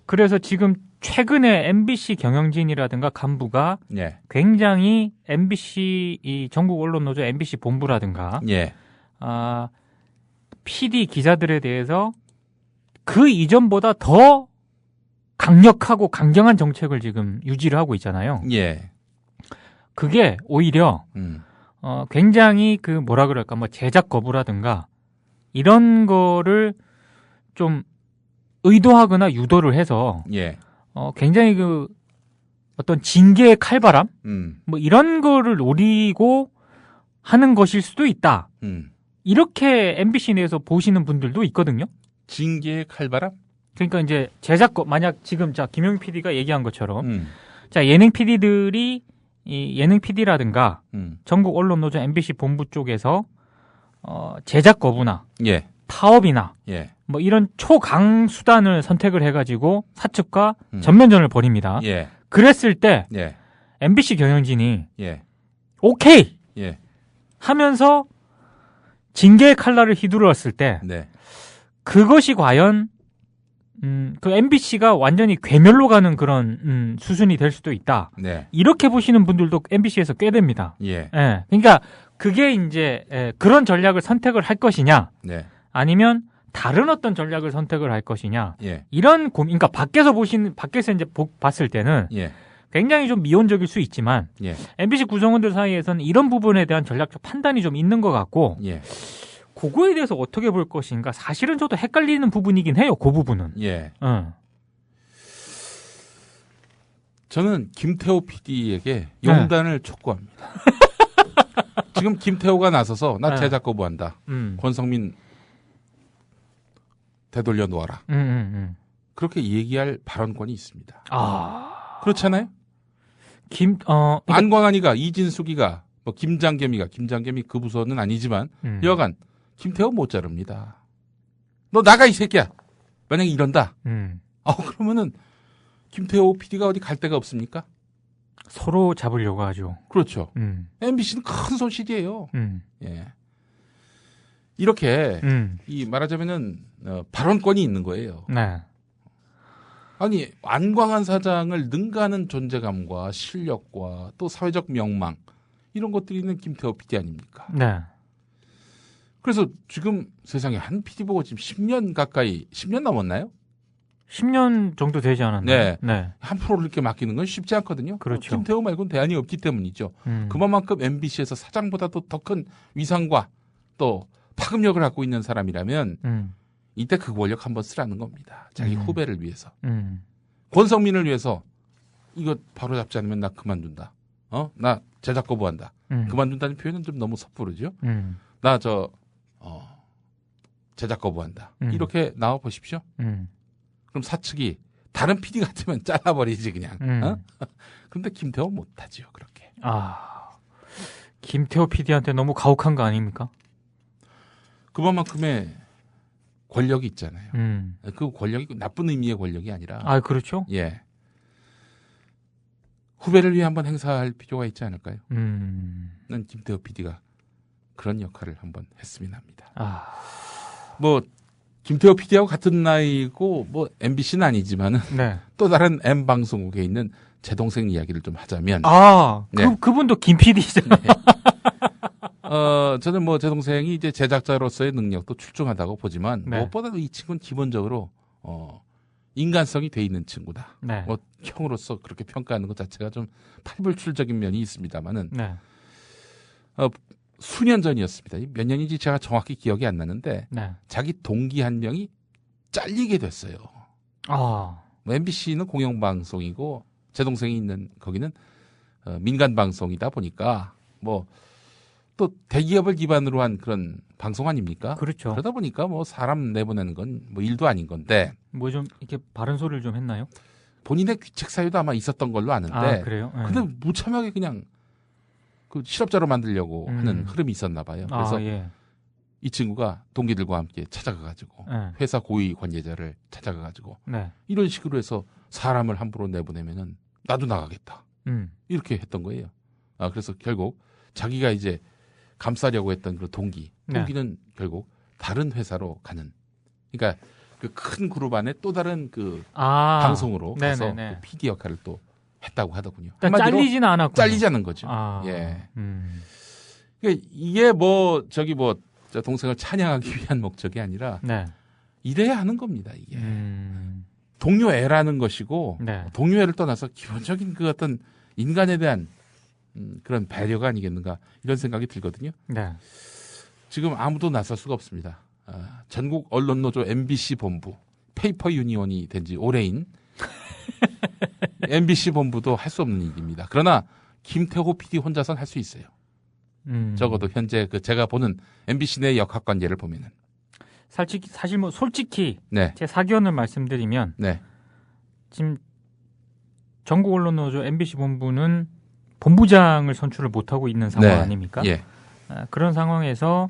그래서 지금 최근에 MBC 경영진이라든가 간부가 예. 굉장히 MBC 이 전국 언론 노조 MBC 본부라든가 예. PD 기자들에 대해서 그 이전보다 더 강력하고 강경한 정책을 지금 유지를 하고 있잖아요. 예. 그게 오히려 굉장히 그 뭐라 그럴까 뭐 제작 거부라든가 이런 거를 좀 의도하거나 유도를 해서 예. 굉장히 그 어떤 징계의 칼바람 뭐 이런 거를 노리고 하는 것일 수도 있다. 이렇게 MBC 내에서 보시는 분들도 있거든요. 징계의 칼바람? 그러니까 이제 제작거 만약 지금 김용민 PD가 얘기한 것처럼 자 예능 PD들이 이 예능 PD라든가 전국 언론 노조 MBC 본부 쪽에서 제작 거부나 예. 파업이나 예. 뭐 이런 초강 수단을 선택을 해가지고 사측과 전면전을 벌입니다. 예. 그랬을 때 예. MBC 경영진이 예. 오케이 예. 하면서 징계의 칼날을 휘두르었을 때 네. 그것이 과연 그 MBC가 완전히 괴멸로 가는 그런 수순이 될 수도 있다. 네. 이렇게 보시는 분들도 MBC에서 꽤 됩니다. 예. 예. 그러니까 그게 이제 그런 전략을 선택을 할 것이냐, 네. 아니면 다른 어떤 전략을 선택을 할 것이냐, 예. 이런 고민. 그러니까 밖에서 이제 봤을 때는 예. 굉장히 좀 미온적일 수 있지만 예. MBC 구성원들 사이에서는 이런 부분에 대한 전략적 판단이 좀 있는 것 같고. 예. 그거에 대해서 어떻게 볼 것인가 사실은 저도 헷갈리는 부분이긴 해요. 그 부분은. 예. 저는 김태호 PD에게 용단을 촉구합니다. 지금 김태호가 나서서 나 제작 거부한다. 권성민 되돌려 놓아라. 그렇게 얘기할 발언권이 있습니다. 그렇잖아요? 안광한이가 이진숙이가 뭐 김장겸이 그 부서는 아니지만 여간 김태호 못 자릅니다. 너 나가 이 새끼야. 만약에 이런다. 그러면은 김태호 PD가 어디 갈 데가 없습니까? 서로 잡으려고 하죠. 그렇죠. MBC는 큰 손실이에요. 예. 이렇게 이 말하자면은 발언권이 있는 거예요. 네. 아니 안광한 사장을 능가하는 존재감과 실력과 또 사회적 명망 이런 것들이 있는 김태호 PD 아닙니까? 네. 그래서 지금 세상에 한 PD 보고 지금 10년 가까이 10년 넘었나요? 10년 정도 되지 않았나요? 네. 한 프로를 이렇게 맡기는 건 쉽지 않거든요. 그렇죠. 김태호 말고는 대안이 없기 때문이죠. 그만큼 MBC에서 사장보다도 더 큰 위상과 또 파급력을 갖고 있는 사람이라면 이때 그 권력 한번 쓰라는 겁니다. 자기 후배를 위해서. 권성민을 위해서 이거 바로 잡지 않으면 나 그만둔다. 나 제작 거부한다. 그만둔다는 표현은 좀 너무 섣부르죠. 나 제작 거부한다. 이렇게 나와 보십시오. 그럼 사측이 다른 PD 같으면 잘라버리지 그냥. 그런데 김태호 못하지요 그렇게. 김태호 PD한테 너무 가혹한 거 아닙니까? 그만큼의 권력이 있잖아요. 그 권력이 나쁜 의미의 권력이 아니라. 그렇죠. 예. 후배를 위해 한번 행사할 필요가 있지 않을까요? 난 김태호 PD가 그런 역할을 한번 했으면 합니다. 뭐 김태호 PD하고 같은 나이고 뭐 MBC는 아니지만은 네. 또 다른 M 방송국에 있는 제 동생 이야기를 좀 하자면 네. 그분도 김 PD잖아요. 네. 저는 뭐 제 동생이 이제 제작자로서의 능력도 출중하다고 보지만 네. 무엇보다도 이 친구는 기본적으로 인간성이 돼 있는 친구다. 네. 뭐 형으로서 그렇게 평가하는 것 자체가 좀 팔불출적인 면이 있습니다만은 네. 수년 전이었습니다. 몇 년인지 제가 정확히 기억이 안 나는데 네. 자기 동기 한 명이 잘리게 됐어요. MBC는 공영방송이고 제 동생이 있는 거기는 민간 방송이다 보니까 뭐 또 대기업을 기반으로 한 그런 방송 아닙니까? 그렇죠. 그러다 보니까 뭐 사람 내보내는 건 뭐 일도 아닌 건데 뭐 좀 이렇게 바른 소리를 좀 했나요? 본인의 귀책 사유도 아마 있었던 걸로 아는데 그래요? 네. 근데 무참하게 그냥 그 실업자로 만들려고 하는 흐름이 있었나 봐요. 그래서 예. 이 친구가 동기들과 함께 찾아가가지고 회사 고위 관계자를 찾아가가지고 네. 이런 식으로 해서 사람을 함부로 내보내면은 나도 나가겠다. 이렇게 했던 거예요. 그래서 결국 자기가 이제 감싸려고 했던 그 동기는 결국 다른 회사로 가는. 그러니까 그 큰 그룹 안에 또 다른 그 방송으로 가서 그 PD 역할을 또 했다고 하더군요. 잘리지는 않았고. 잘리지 않은 거죠. 예. 그러니까 이게 뭐 저 동생을 찬양하기 위한 목적이 아니라 이래야 하는 겁니다. 이게 동료애라는 것이고 동료애를 떠나서 기본적인 그 어떤 인간에 대한 그런 배려가 아니겠는가 이런 생각이 들거든요. 지금 아무도 나설 수가 없습니다. 전국 언론노조 MBC 본부 페이퍼 유니온이 된 지 오래인 MBC 본부도 할 수 없는 일입니다. 그러나 김태호 PD 혼자선 할 수 있어요. 적어도 현재 제가 보는 MBC 내 역학관계를 보면은 사실 뭐 솔직히 제 사견을 말씀드리면 지금 전국 언론노조 MBC 본부는 본부장을 선출을 못하고 있는 상황 아닙니까? 그런 상황에서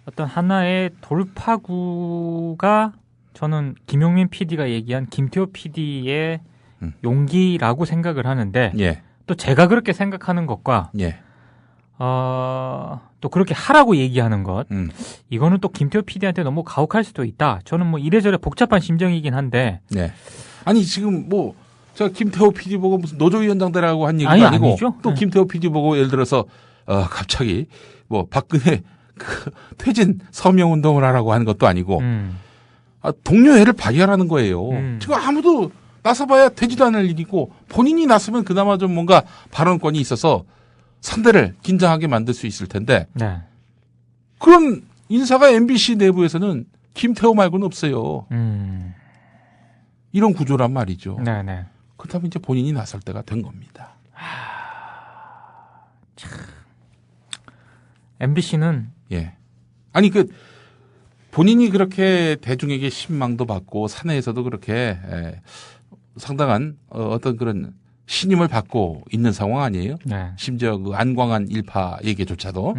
어떤 하나의 돌파구가 저는 김용민 PD가 얘기한 김태호 PD의 용기라고 생각을 하는데 또 제가 그렇게 생각하는 것과 또 그렇게 하라고 얘기하는 것 이거는 또 김태호 PD한테 너무 가혹할 수도 있다. 저는 뭐 이래저래 복잡한 심정이긴 한데 아니 지금 뭐 제가 김태호 PD 보고 무슨 노조위원장들하고 한 얘기도 아니고 아니죠? 또 김태호 PD 보고 예를 들어서 갑자기 뭐 박근혜 그 퇴진 서명 운동을 하라고 하는 것도 아니고 동료애를 발휘하라는 거예요. 지금 아무도 나서봐야 되지도 않을 일이고 본인이 나서면 그나마 좀 뭔가 발언권이 있어서 상대를 긴장하게 만들 수 있을 텐데 그런 인사가 MBC 내부에서는 김태호 말고는 없어요. 이런 구조란 말이죠. 그렇다면 이제 본인이 나설 때가 된 겁니다. MBC는 아니 본인이 그렇게 대중에게 신망도 받고 사내에서도 그렇게 상당한 어떤 그런 신임을 받고 있는 상황 아니에요? 심지어 그 안광한 일파에게조차도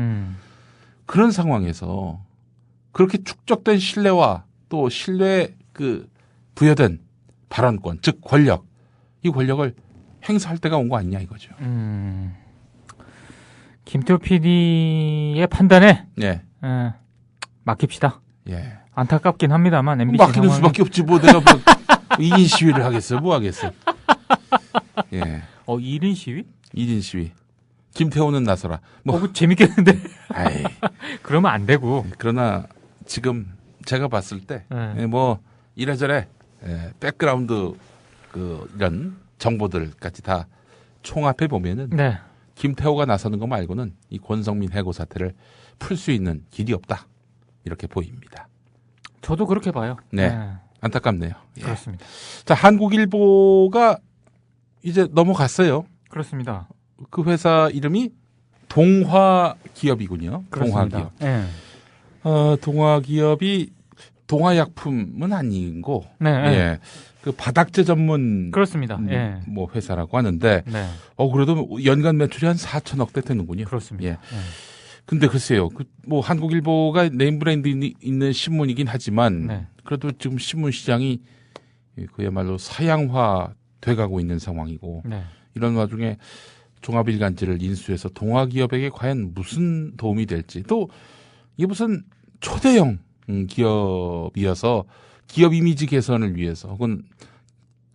그런 상황에서 그렇게 축적된 신뢰와 또 신뢰에 부여된 발언권, 즉 권력, 이 권력을 행사할 때가 온 거 아니냐 이거죠. 김태호 PD의 판단에 맡깁시다. 안타깝긴 합니다만 MBC 맡기는 상황은... 수밖에 없지 뭐 내가 뭐 2인 시위를 하겠어요. 뭐 하겠어요. 1인 시위? 1인 시위. 김태호는 나서라. 뭐 그거 재밌겠는데. 아이, 그러면 안 되고. 그러나 지금 제가 봤을 때 네. 뭐 이래저래 백그라운드 이런 정보들까지 다 총합해 보면은 네. 김태호가 나서는 거 말고는 이 권성민 해고 사태를 풀 수 있는 길이 없다. 이렇게 보입니다. 저도 그렇게 봐요. 네. 안타깝네요. 예. 그렇습니다. 자, 한국일보가 이제 넘어갔어요. 그렇습니다. 그 회사 이름이 동화기업이군요. 그렇습니다. 동화기업. 네. 동화기업이 동화약품은 아니고, 네. 예, 그 바닥재 전문 그렇습니다. 예. 뭐 회사라고 하는데, 네. 그래도 연간 매출이 한 4천억대 되는군요. 그렇습니다. 예. 근데 글쎄요, 뭐 한국일보가 네임 브랜드 있는 신문이긴 하지만, 네. 그래도 지금 신문 시장이 그야말로 사양화 돼가고 있는 상황이고, 네. 이런 와중에 종합일간지를 인수해서 동화기업에게 과연 무슨 도움이 될지, 또 이게 무슨 초대형 기업이어서 기업 이미지 개선을 위해서 혹은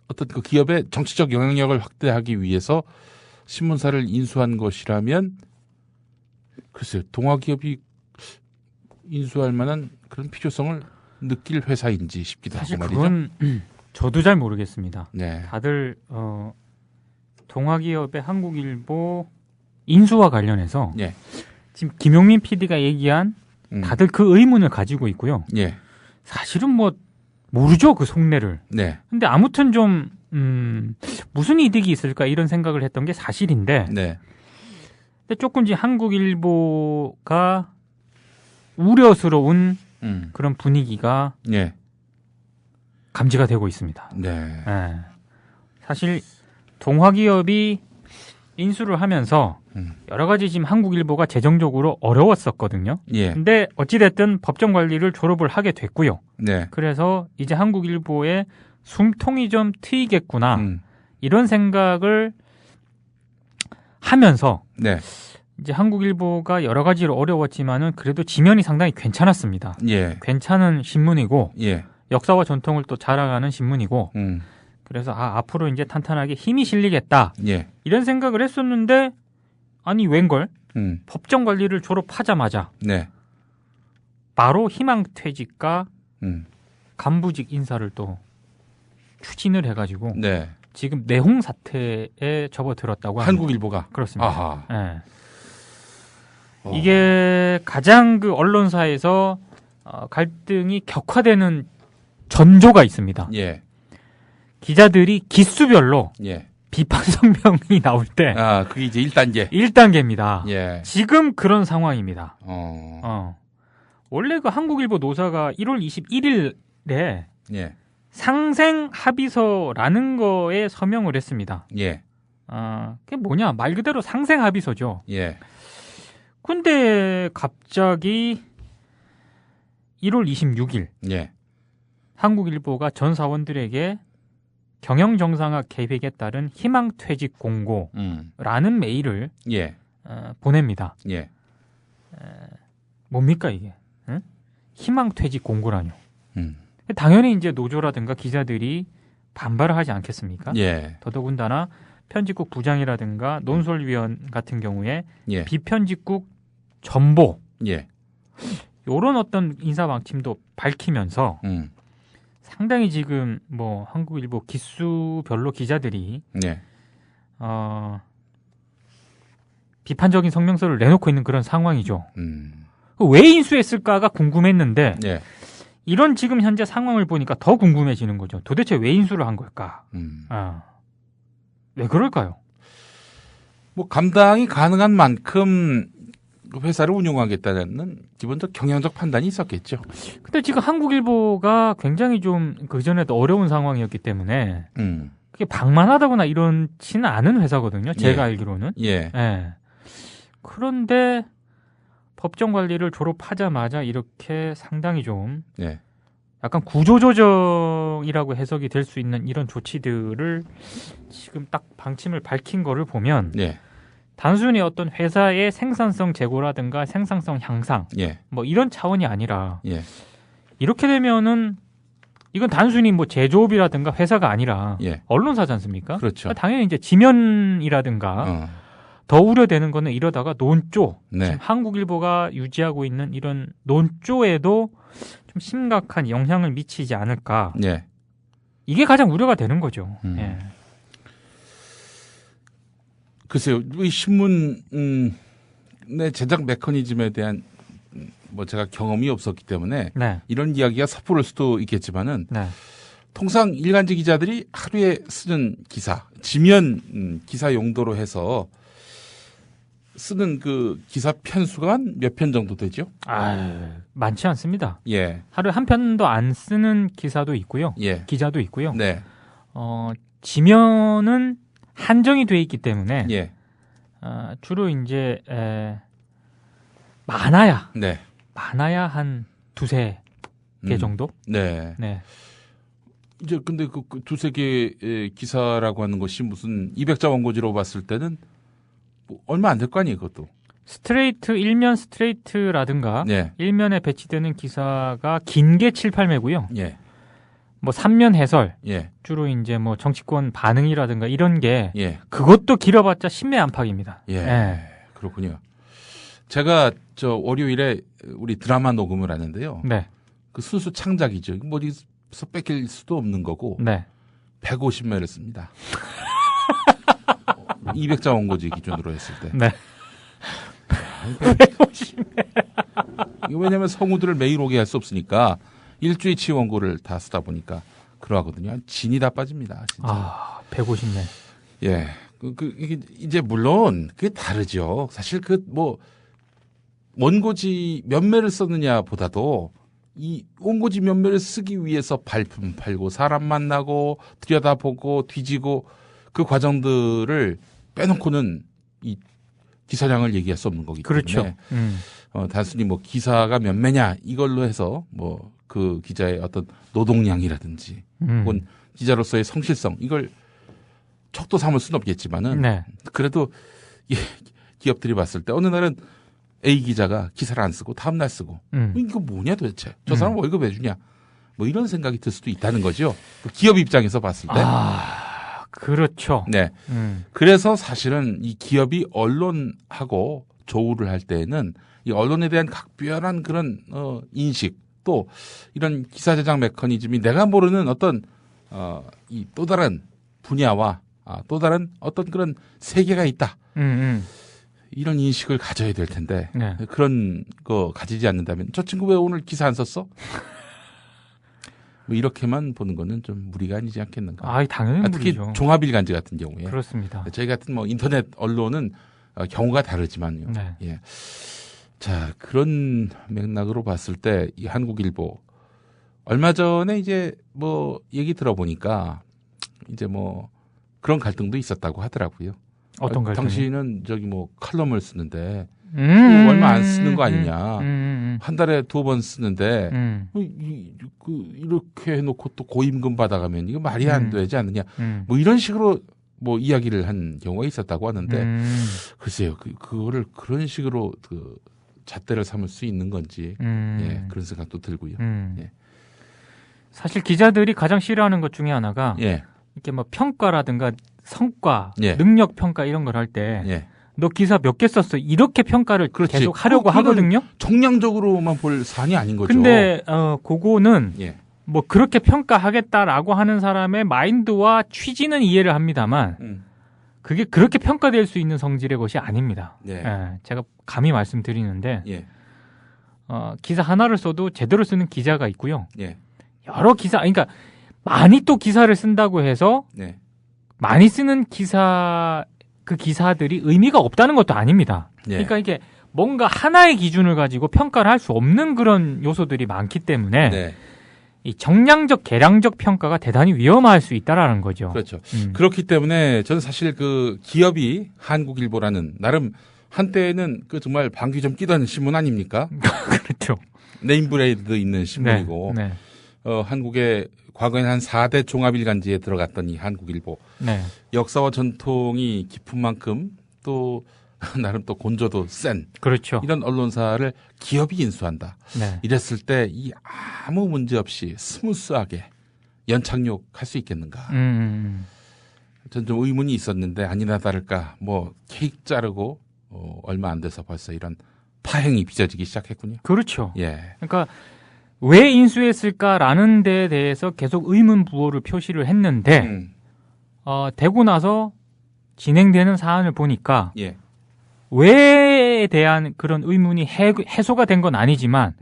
어떤 그 기업의 정치적 영향력을 확대하기 위해서 신문사를 인수한 것이라면 글쎄요, 동화기업이 인수할 만한 그런 필요성을 느낄 회사인지 싶기도 사실 하고 말이죠. 그건 저도 잘 모르겠습니다. 네. 다들 동화기업의 한국일보 인수와 관련해서 예. 지금 김용민 PD가 얘기한 다들 그 의문을 가지고 있고요. 예. 사실은 뭐 모르죠, 그 속내를. 네. 근데 아무튼 좀 무슨 이득이 있을까 이런 생각을 했던 게 사실인데, 네. 근데 조금 이제 한국일보가 우려스러운 그런 분위기가 예. 감지가 되고 있습니다. 네. 예. 사실 동화기업이 인수를 하면서 여러 가지 지금 한국일보가 재정적으로 어려웠었거든요. 예. 근데 어찌됐든 법정 관리를 졸업을 하게 됐고요. 네. 그래서 이제 한국일보에 숨통이 좀 트이겠구나 이런 생각을 하면서 네. 이제 한국일보가 여러 가지로 어려웠지만은 그래도 지면이 상당히 괜찮았습니다. 예. 괜찮은 신문이고 예. 역사와 전통을 또 자랑하는 신문이고 그래서 앞으로 이제 탄탄하게 힘이 실리겠다 예. 이런 생각을 했었는데 아니 웬걸 법정 관리를 졸업하자마자 네. 바로 희망퇴직과 간부직 인사를 또 추진을 해가지고 네. 지금 내홍 사태에 접어들었다고 합니다. 한국일보가 그렇습니다. 아하. 네. 이게 가장 그 언론사에서 갈등이 격화되는 전조가 있습니다. 예. 기자들이 기수별로 예. 비판 성명이 나올 때 그게 이제 1단계. 1단계입니다. 예. 지금 그런 상황입니다. 어. 원래 그 한국일보 노사가 1월 21일에 예. 상생 합의서라는 거에 서명을 했습니다. 예. 그게 뭐냐? 말 그대로 상생 합의서죠. 예. 근데 갑자기 1월 26일 예. 한국일보가 전 사원들에게 경영 정상화 계획에 따른 희망퇴직 공고라는 메일을 예. 보냅니다. 예. 뭡니까 이게? 응? 희망퇴직 공고라뇨. 당연히 이제 노조라든가 기자들이 반발을 하지 않겠습니까? 예. 더더군다나 편집국 부장이라든가 논설위원 같은 경우에 예. 비편집국 전보 예. 이런 어떤 인사 방침도 밝히면서 상당히 지금 뭐 한국일보 기수별로 기자들이 예. 비판적인 성명서를 내놓고 있는 그런 상황이죠. 왜 인수했을까가 궁금했는데 예. 이런 지금 현재 상황을 보니까 더 궁금해지는 거죠. 도대체 왜 인수를 한 걸까? 왜 그럴까요? 뭐 감당이 가능한 만큼 회사를 운영하겠다는 기본적 경영적 판단이 있었겠죠. 근데 지금 한국일보가 굉장히 좀 그전에도 어려운 상황이었기 때문에 그게 방만하다거나 이런지는 않은 회사거든요. 제가 알기로는. 예. 예. 그런데 법정 관리를 졸업하자마자 이렇게 상당히 좀 예. 약간 구조조정이라고 해석이 될 수 있는 이런 조치들을 지금 딱 방침을 밝힌 거를 보면 예. 단순히 어떤 회사의 생산성 제고라든가 생산성 향상 예. 뭐 이런 차원이 아니라 예. 이렇게 되면은 이건 단순히 뭐 제조업이라든가 회사가 아니라 예. 언론사지 않습니까? 그렇죠. 당연히 이제 지면이라든가 더 우려되는 거는 이러다가 논조, 네. 지금 한국일보가 유지하고 있는 이런 논조에도 좀 심각한 영향을 미치지 않을까. 예. 이게 가장 우려가 되는 거죠. 예. 글쎄요, 이 신문의 제작 메커니즘에 대한 뭐 제가 경험이 없었기 때문에 네. 이런 이야기가 섣부를 수도 있겠지만은 네. 통상 일간지 기자들이 하루에 쓰는 기사, 지면 기사 용도로 해서 쓰는 그 기사 편수가 한 몇 편 정도 되죠? 많지 않습니다. 예. 하루에 한 편도 안 쓰는 기사도 있고요. 예. 기자도 있고요. 네. 지면은 한정이 돼 있기 때문에 예. 주로 이제 많아야 네. 한 두세 개 정도? 네. 네. 이제 근데 그 두세 개의 기사라고 하는 것이 무슨 200자 원고지로 봤을 때는 뭐 얼마 안 될 거 아니에요, 그것도. 스트레이트, 일면 스트레이트라든가 네. 일면에 배치되는 기사가 긴 게 7, 8매고요. 예. 뭐 3면 해설, 예. 주로 이제 뭐 정치권 반응이라든가 이런 게 예. 그것도 길어봤자 10매 안팎입니다. 예. 그렇군요. 제가 저 월요일에 우리 드라마 녹음을 하는데요. 네. 그 순수 창작이죠. 뭐 어디서 뺏길 수도 없는 거고. 네. 150매를 씁니다. 200자 원고지 기준으로 했을 때. 네. 150매. 이거 왜냐면 성우들을 매일 오게 할 수 없으니까 일주일치 원고를 다 쓰다 보니까 그러하거든요. 진이 다 빠집니다. 진짜. 150매. 예. 이게 이제 물론 그게 다르죠. 사실 그 뭐 원고지 몇 매를 썼느냐 보다도 이 원고지 몇 매를 쓰기 위해서 발품 팔고 사람 만나고 들여다보고 뒤지고 그 과정들을 빼놓고는 이 기사량을 얘기할 수 없는 거기 때문에 그렇죠. 단순히 뭐 기사가 몇 매냐 이걸로 해서 뭐 그 기자의 어떤 노동량이라든지 혹은 기자로서의 성실성 이걸 척도 삼을 수는 없겠지만은 네. 그래도 기업들이 봤을 때 어느 날은 A 기자가 기사를 안 쓰고 다음 날 쓰고 이거 뭐냐 도대체 저 사람 월급 왜 주냐 뭐 이런 생각이 들 수도 있다는 거죠. 그 기업 입장에서 봤을 때. 그렇죠. 네. 그래서 사실은 이 기업이 언론하고 조우를 할 때에는 이 언론에 대한 각별한 그런 인식 또 이런 기사 제작 메커니즘이 내가 모르는 어떤 이 또 다른 분야와 또 다른 어떤 그런 세계가 있다. 이런 인식을 가져야 될 텐데 네. 그런 거 가지지 않는다면 저 친구 왜 오늘 기사 안 썼어? 뭐 이렇게만 보는 거는 좀 무리가 아니지 않겠는가? 당연히 특히 무리죠. 종합일간지 같은 경우에 그렇습니다. 저희 같은 뭐 인터넷 언론은 경우가 다르지만요. 네. 예. 자 그런 맥락으로 봤을 때 이 한국일보 얼마 전에 이제 뭐 얘기 들어보니까 이제 뭐 그런 갈등도 있었다고 하더라고요. 어떤 갈등? 당신은 저기 뭐 칼럼을 쓰는데 얼마 안 쓰는 거 아니냐? 한 달에 2번 쓰는데 이렇게 해놓고 또 고임금 받아가면 이거 말이 안 되지 않느냐? 뭐 이런 식으로 뭐 이야기를 한 경우가 있었다고 하는데 글쎄요, 그거를 그런 식으로 그 잣대를 삼을 수 있는 건지 예, 그런 생각도 들고요. 예. 사실 기자들이 가장 싫어하는 것 중에 하나가 예. 이렇게 뭐 평가라든가 성과, 예. 능력 평가 이런 걸 할 때 예. 너 기사 몇 개 썼어 이렇게 평가를 그렇지. 계속 하려고 하거든요. 총량적으로만 볼 사안이 아닌 거죠. 근데 그거는 예. 뭐 그렇게 평가하겠다라고 하는 사람의 마인드와 취지는 이해를 합니다만 그게 그렇게 평가될 수 있는 성질의 것이 아닙니다. 네. 예, 제가 감히 말씀드리는데 예. 기사 하나를 써도 제대로 쓰는 기자가 있고요. 예. 여러 기사, 그러니까 많이 또 기사를 쓴다고 해서 네. 많이 쓰는 그 기사들이 의미가 없다는 것도 아닙니다. 예. 그러니까 이게 뭔가 하나의 기준을 가지고 평가를 할 수 없는 그런 요소들이 많기 때문에 네. 이 정량적, 계량적 평가가 대단히 위험할 수 있다라는 거죠. 그렇죠. 그렇기 때문에 저는 사실 그 기업이 한국일보라는 나름 한때는 그 정말 방귀 좀 끼던 신문 아닙니까? 그렇죠. 네임브레이드 있는 신문이고 네. 한국의 과거에는 한 4대 종합일간지에 들어갔던 이 한국일보. 네. 역사와 전통이 깊은 만큼 또 나름 또 곤조도 센 그렇죠. 이런 언론사를 기업이 인수한다. 네. 이랬을 때 이 아무 문제 없이 스무스하게 연착륙할 수 있겠는가. 전 좀 의문이 있었는데 아니나 다를까 뭐 케이크 자르고 얼마 안 돼서 벌써 이런 파행이 빚어지기 시작했군요. 그렇죠. 예. 그러니까 왜 인수했을까라는 데에 대해서 계속 의문부호를 표시를 했는데 되고 나서 진행되는 사안을 보니까 예. 왜에 대한 그런 의문이 해소가 된 건 아니지만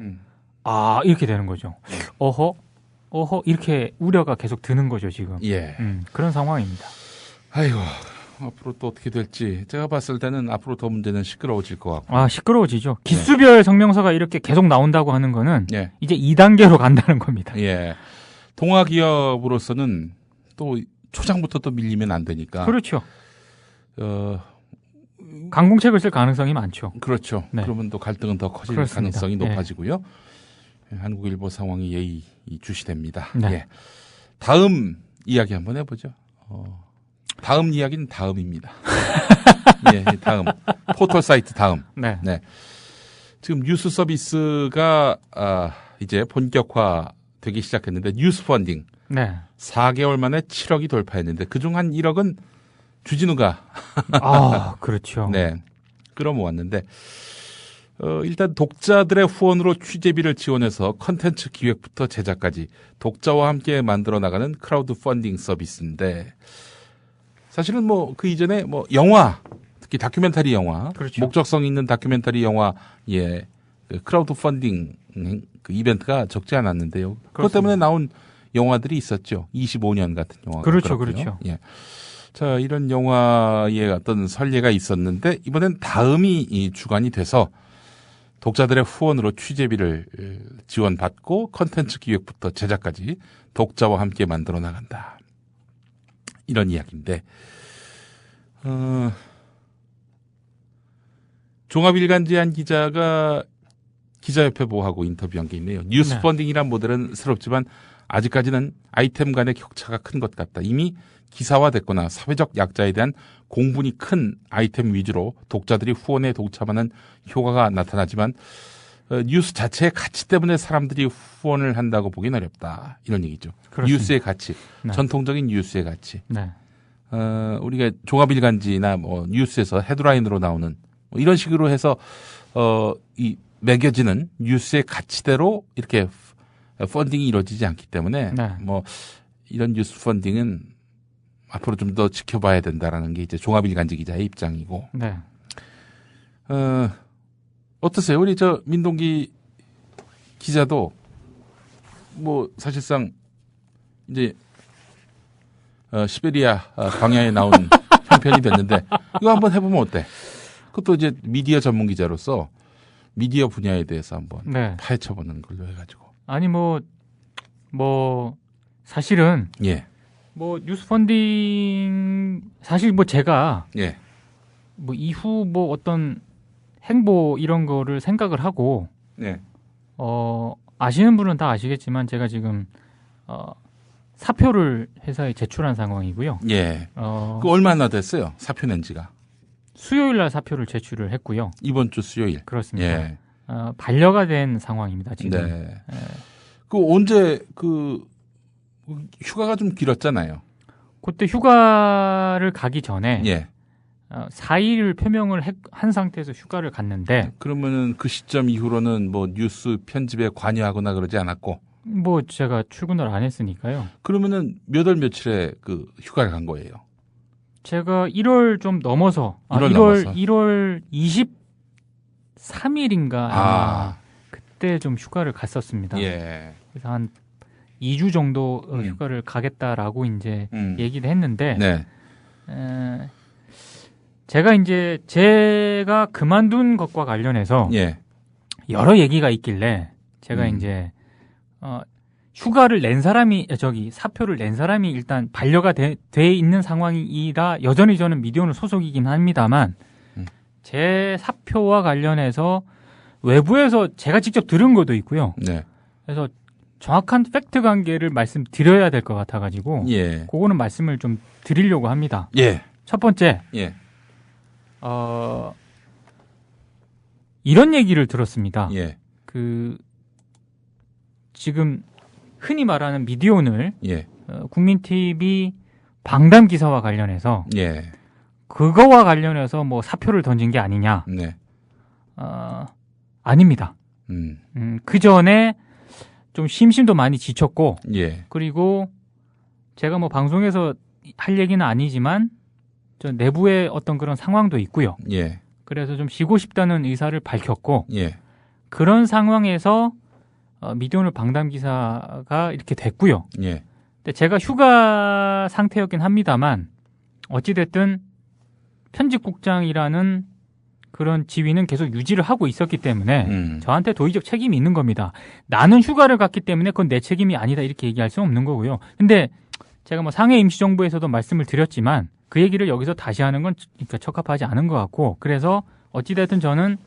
이렇게 되는 거죠. 어허 이렇게 우려가 계속 드는 거죠 지금. 예. 그런 상황입니다. 아이고 앞으로 또 어떻게 될지 제가 봤을 때는 앞으로 더 문제는 시끄러워질 것 같고. 시끄러워지죠. 기수별 성명서가 이렇게 계속 나온다고 하는 거는 예. 이제 2단계로 간다는 겁니다. 예. 동아 기업으로서는 또 초장부터 또 밀리면 안 되니까. 그렇죠. 강공책을 쓸 가능성이 많죠. 그렇죠. 네. 그러면 또 갈등은 더 커질 그렇습니다. 가능성이 예. 높아지고요. 한국일보 상황이 예의주시됩니다. 네. 예. 다음 이야기 한번 해보죠. 다음 이야기는 다음입니다. 예, 다음 포털 사이트 다음. 네. 네. 지금 뉴스 서비스가 이제 본격화되기 시작했는데 뉴스 펀딩. 네. 4개월 만에 7억이 돌파했는데 그중 한 1억은 주진우가 그렇죠. 네. 끌어모았는데 일단 독자들의 후원으로 취재비를 지원해서 컨텐츠 기획부터 제작까지 독자와 함께 만들어 나가는 크라우드 펀딩 서비스인데 사실은 뭐 그 이전에 뭐 영화 특히 다큐멘터리 영화 그렇죠. 목적성 있는 다큐멘터리 영화의 그 크라우드 펀딩 그 이벤트가 적지 않았는데요. 그것 때문에 나온 영화들이 있었죠. 25년 같은 영화가 그렇죠. 그렇고요. 그렇죠. 예. 자, 이런 영화의 어떤 선례가 있었는데 이번엔 다음이 이 주관이 돼서 독자들의 후원으로 취재비를 지원받고 컨텐츠 기획부터 제작까지 독자와 함께 만들어 나간다. 이런 이야기인데 종합일간지 한 기자가 기자협회 보하고 인터뷰한 게 있네요. 뉴스 펀딩이란 모델은 새롭지만 아직까지는 아이템 간의 격차가 큰 것 같다. 이미 기사화됐거나 사회적 약자에 대한 공분이 큰 아이템 위주로 독자들이 후원에 동참하는 효과가 나타나지만 뉴스 자체의 가치 때문에 사람들이 후원을 한다고 보기는 어렵다. 이런 얘기죠. 그렇습니다. 뉴스의 가치, 네. 전통적인 뉴스의 가치. 네. 우리가 종합일간지나 뭐 뉴스에서 헤드라인으로 나오는 뭐 이런 식으로 해서 이 매겨지는 뉴스의 가치대로 이렇게 펀딩이 이루어지지 않기 때문에 뭐 이런 뉴스 펀딩은 앞으로 좀 더 지켜봐야 된다라는 게 이제 종합일간지 기자의 입장이고. 네. 어떠세요? 우리 저 민동기 기자도 뭐 사실상 이제 시베리아 광야에 나온 형편이 됐는데 이거 한번 해보면 어때? 그것도 이제 미디어 전문 기자로서 미디어 분야에 대해서 한번 파헤쳐보는 걸로 해가지고. 아니 뭐 사실은 뭐 뉴스 펀딩 사실 뭐 제가 뭐 이후 뭐 어떤 행보 이런 거를 생각을 하고 아시는 분은 다 아시겠지만 제가 지금 사표를 회사에 제출한 상황이고요. 그 얼마나 됐어요? 사표 낸 지가? 수요일 날 사표를 제출을 했고요. 이번 주 수요일. 그렇습니다. 반려가 된 상황입니다, 지금. 그 언제 휴가가 좀 길었잖아요. 그때 휴가를 가기 전에 4일을 표명을 한 상태에서 휴가를 갔는데 그러면은 그 시점 이후로는 뭐 뉴스 편집에 관여하거나 그러지 않았고 뭐 제가 출근을 안 했으니까요. 그러면은 몇 월 며칠에 그 휴가를 간 거예요? 제가 1월 좀 넘어서 1월 23일인가 그때 좀 휴가를 갔었습니다. 그래서 한 2주 정도 휴가를 가겠다라고 이제 얘기를 했는데 제가 그만둔 것과 관련해서 여러 얘기가 있길래 제가 이제 휴가를 낸 사람이 사표를 낸 사람이 일단 반려가 돼 있는 상황이라 여전히 저는 미디어오늘 소속이긴 합니다만 제 사표와 관련해서 외부에서 제가 직접 들은 것도 있고요. 그래서 정확한 팩트 관계를 말씀드려야 될 것 같아가지고 그거는 말씀을 좀 드리려고 합니다. 첫 번째, 이런 얘기를 들었습니다. 지금 흔히 말하는 미디어오늘 국민TV 방담 기사와 관련해서 예. 그거와 관련해서 뭐 사표를 던진 게 아니냐? 네. 아닙니다. 그 전에 좀 심심도 많이 지쳤고, 예. 그리고 제가 뭐 방송에서 할 얘기는 아니지만 저 내부의 어떤 그런 상황도 있고요. 예. 그래서 좀 쉬고 싶다는 의사를 밝혔고, 예. 그런 상황에서 미디어오늘 방담 기사가 이렇게 됐고요. 예. 근데 제가 휴가 상태였긴 합니다만 어찌됐든 편집국장이라는 그런 지위는 계속 유지를 하고 있었기 때문에 저한테 도의적 책임이 있는 겁니다. 나는 휴가를 갔기 때문에 그건 내 책임이 아니다 이렇게 얘기할 수는 없는 거고요. 근데 제가 뭐 상해 임시정부에서도 말씀을 드렸지만 그 얘기를 여기서 다시 하는 건 그러니까 적합하지 않은 것 같고, 그래서 어찌됐든 저는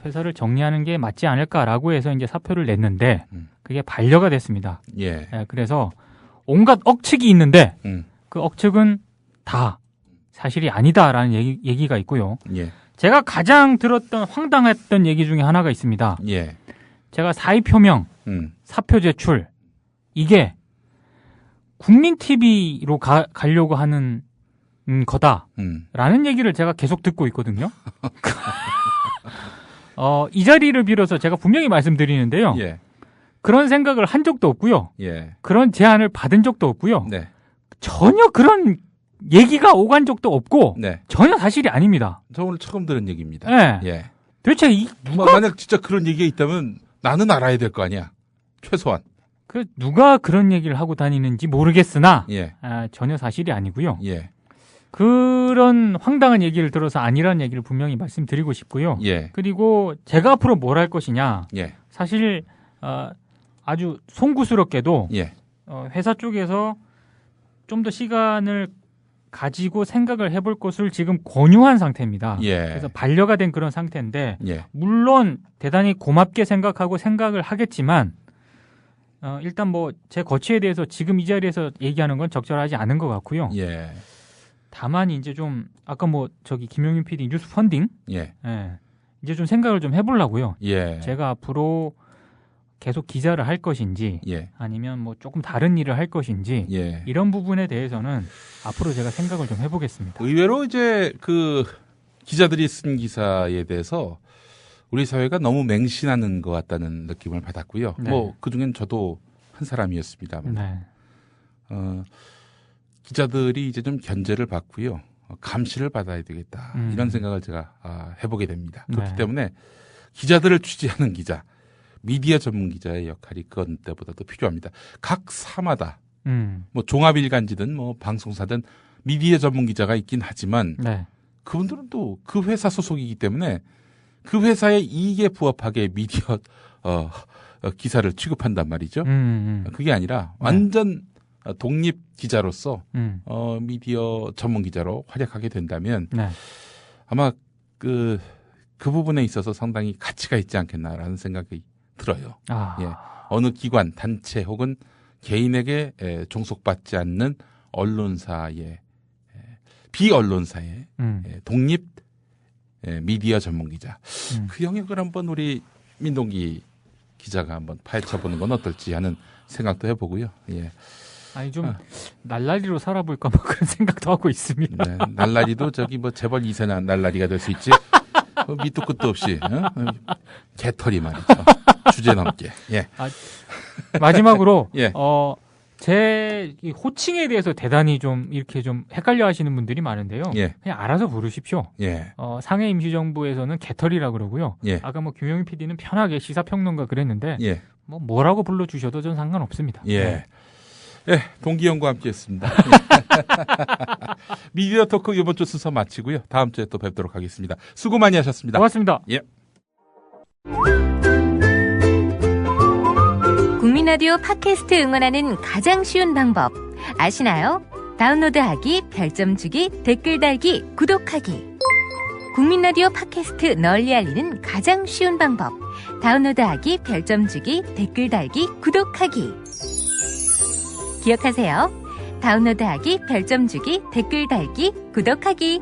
회사를 정리하는 게 맞지 않을까라고 해서 이제 사표를 냈는데 그게 반려가 됐습니다. 예. 그래서 온갖 억측이 있는데 그 억측은 다 사실이 아니다라는 얘기가 있고요. 예. 제가 가장 들었던 황당했던 얘기 중에 하나가 있습니다. 예. 제가 사의 표명, 사표 제출 이게 국민 TV로 가려고 하는 거다라는 얘기를 제가 계속 듣고 있거든요. 이 자리를 빌어서 제가 분명히 말씀드리는데요. 예. 그런 생각을 한 적도 없고요. 예. 그런 제안을 받은 적도 없고요. 네. 전혀 그런 얘기가 오간 적도 없고 네. 전혀 사실이 아닙니다. 저 오늘 처음 들은 얘기입니다. 네. 예. 도대체 만약 진짜 그런 얘기가 있다면 나는 알아야 될 거 아니야. 최소한. 누가 그런 얘기를 하고 다니는지 모르겠으나 예. 전혀 사실이 아니고요. 예. 그런 황당한 얘기를 들어서 아니라는 얘기를 분명히 말씀드리고 싶고요. 예. 그리고 제가 앞으로 뭘 할 것이냐. 예. 사실 아주 송구스럽게도 예. 회사 쪽에서 좀 더 시간을 가지고 생각을 해볼 것을 지금 권유한 상태입니다. 예. 그래서 반려가 된 그런 상태인데 예. 물론 대단히 고맙게 생각하고 생각을 하겠지만 일단 뭐 제 거취에 대해서 지금 이 자리에서 얘기하는 건 적절하지 않은 것 같고요. 예. 다만 이제 좀 아까 뭐 저기 김용민 PD 뉴스 펀딩 예. 이제 좀 생각을 좀 해보려고요. 예. 제가 앞으로 계속 기자를 할 것인지 예. 아니면 뭐 조금 다른 일을 할 것인지 예. 이런 부분에 대해서는 앞으로 제가 생각을 좀 해보겠습니다. 의외로 이제 그 기자들이 쓴 기사에 대해서 우리 사회가 너무 맹신하는 것 같다는 느낌을 받았고요. 네. 뭐 그중엔 저도 한 사람이었습니다. 네. 기자들이 이제 좀 견제를 받고요. 감시를 받아야 되겠다. 이런 생각을 제가 해보게 됩니다. 그렇기 네. 때문에 기자들을 취재하는 기자, 미디어 전문 기자의 역할이 그건 때보다도 필요합니다. 각 사마다 뭐 종합일간지든 뭐 방송사든 미디어 전문 기자가 있긴 하지만 네. 그분들은 또 그 회사 소속이기 때문에 그 회사의 이익에 부합하게 미디어 기사를 취급한단 말이죠. 그게 아니라 완전 독립 기자로서 미디어 전문 기자로 활약하게 된다면 네. 아마 그 부분에 있어서 상당히 가치가 있지 않겠나라는 생각이 들어요. 예. 어느 기관, 단체 혹은 개인에게 종속받지 않는 언론사의 비언론사의 독립 미디어 전문 기자. 그 영역을 한번 우리 민동기 기자가 한번 파헤쳐보는 건 어떨지 하는 생각도 해보고요. 예. 아니 좀 날라리로 살아볼까 뭐 그런 생각도 하고 있습니다. 네, 날라리도 저기 뭐 재벌 2세나 날라리가 될 수 있지. 밑도 끝도 없이 개털이 말이죠. 주제 넘게. 예. 마지막으로 예. 제 호칭에 대해서 대단히 좀 이렇게 좀 헷갈려 하시는 분들이 많은데요. 예. 그냥 알아서 부르십시오. 예. 상해 임시정부에서는 개털이라 그러고요. 예. 아까 뭐 김용민 PD는 편하게 시사평론가 그랬는데 예. 뭐라고 불러주셔도 전 상관없습니다. 예. 네. 예, 동기형과 함께했습니다. 미디어 토크 이번 주 순서 마치고요. 다음 주에 또 뵙도록 하겠습니다. 수고 많이 하셨습니다. 고맙습니다. 예. 국민 라디오 팟캐스트 응원하는 가장 쉬운 방법 아시나요? 다운로드하기, 별점 주기, 댓글 달기, 구독하기. 국민 라디오 팟캐스트 널리 알리는 가장 쉬운 방법. 다운로드하기, 별점 주기, 댓글 달기, 구독하기. 기억하세요. 다운로드하기, 별점 주기, 댓글 달기, 구독하기.